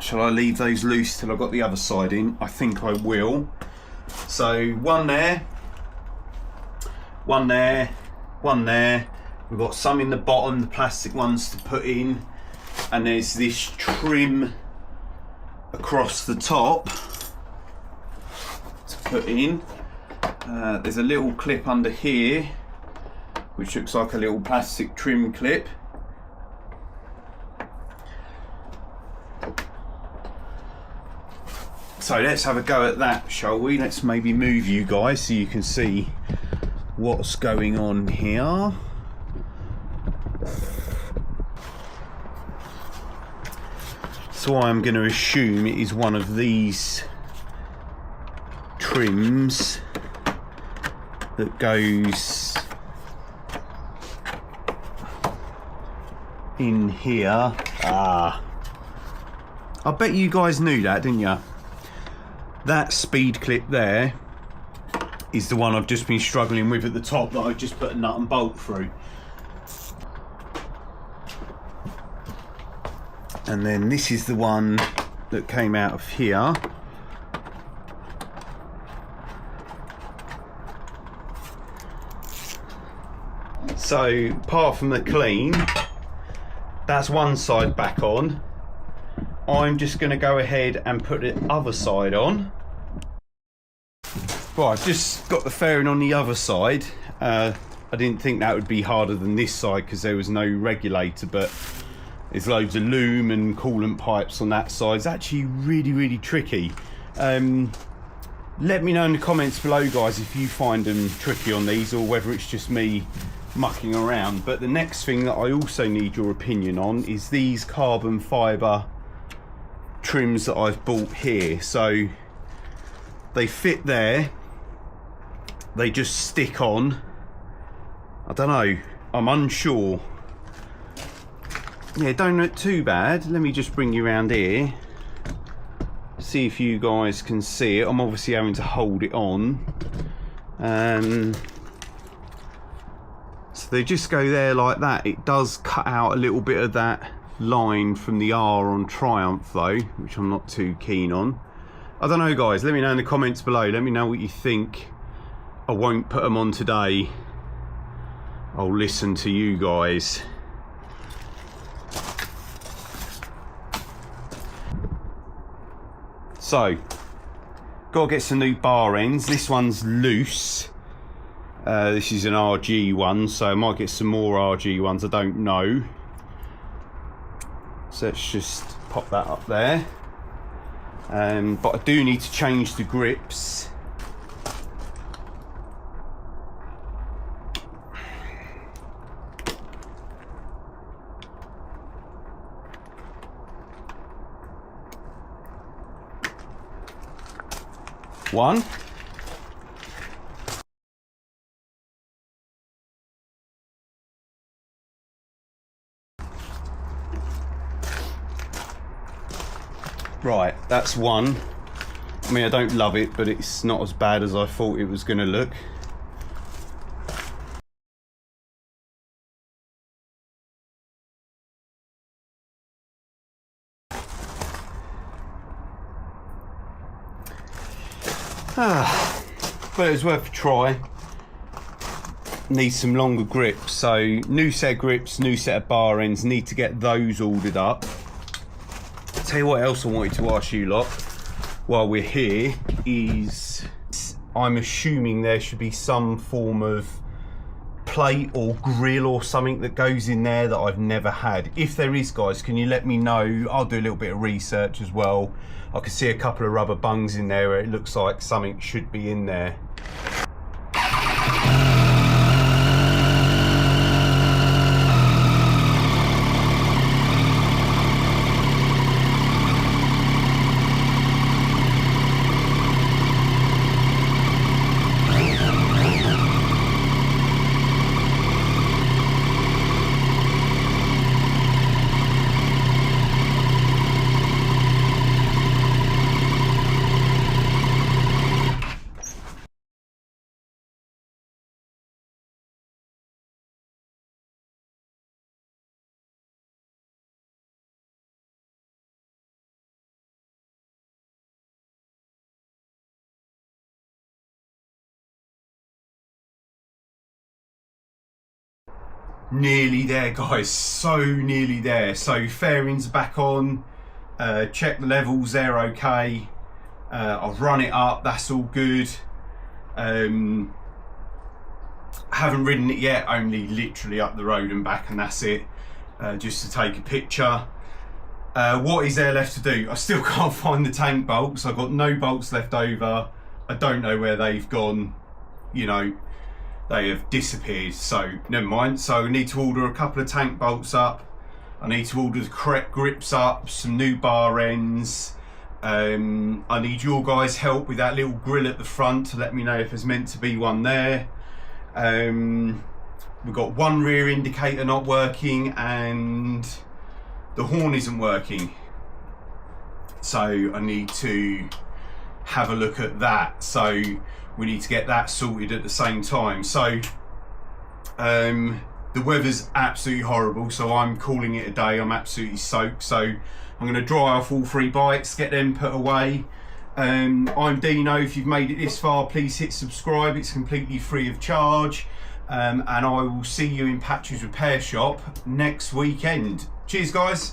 shall I leave those loose till I've got the other side in? I think I will. So one there, one there, one there. We've got some in the bottom, the plastic ones to put in, and there's this trim across the top to put in. There's a little clip under here which looks like a little plastic trim clip. So let's have a go at that, shall we? Let's maybe move you guys so you can see what's going on here. So I'm going to assume it is one of these trims that goes in here. I bet you guys knew that, didn't you? That speed clip there is the one I've just been struggling with at the top that I've just put a nut and bolt through. And then this is the one that came out of here. So apart from the clean, that's one side back on. I'm just going to go ahead and put the other side on. Right, I've just got the fairing on the other side. I didn't think that would be harder than this side because there was no regulator, but there's loads of loom and coolant pipes on that side. It's actually really tricky. Let me know in the comments below, guys, if you find them tricky on these or whether it's just me mucking around. But the next thing that I also need your opinion on is these carbon fibre trims that I've bought here. So they fit there, they just stick on. I don't know, I'm unsure. Yeah, don't look too bad. Let me just bring you around here, see if you guys can see it. I'm obviously having to hold it on. So they just go there like that. It does cut out a little bit of that line from the R on Triumph though, which I'm not too keen on. I don't know, guys, let me know in the comments below. Let me know what you think. I won't put them on today. I'll listen to you guys. So, gotta get some new bar ends. This one's loose. This is an RG one, so I might get some more RG ones, I don't know. So let's just pop that up there. But I do need to change the grips. One. Right, that's one. I mean, I don't love it, but it's not as bad as I thought it was going to look. But it was worth a try. Need some longer grips, so new set of grips, new set of bar ends. Need to get those ordered up. Tell you what else I wanted to ask you lot while we're here is, I'm assuming there should be some form of plate or grill or something that goes in there that I've never had. If there is, guys, can you let me know? I'll do a little bit of research as well. I can see a couple of rubber bungs in there where it looks like something should be in there. Nearly there, guys, so nearly there. So fairings back on, check the levels, they're okay. I've run it up, that's all good. Haven't ridden it yet, only literally up the road and back, and that's it, just to take a picture. What is there left to do? I still can't find the tank bolts. I've got no bolts left over. I don't know where they've gone, you know, they have disappeared, so never mind. So I need to order a couple of tank bolts up. I need to order the correct grips up, some new bar ends. I need your guys' help with that little grill at the front to let me know if there's meant to be one there. We've got one rear indicator not working and the horn isn't working. So I need to have a look at that. So we need to get that sorted at the same time. So the weather's absolutely horrible, so I'm calling it a day. I'm absolutely soaked, so I'm going to dry off all 3 bikes, get them put away. I'm Dino. If you've made it this far, please hit subscribe. It's completely free of charge, and I will see you in Patch's repair shop next weekend. Cheers, guys.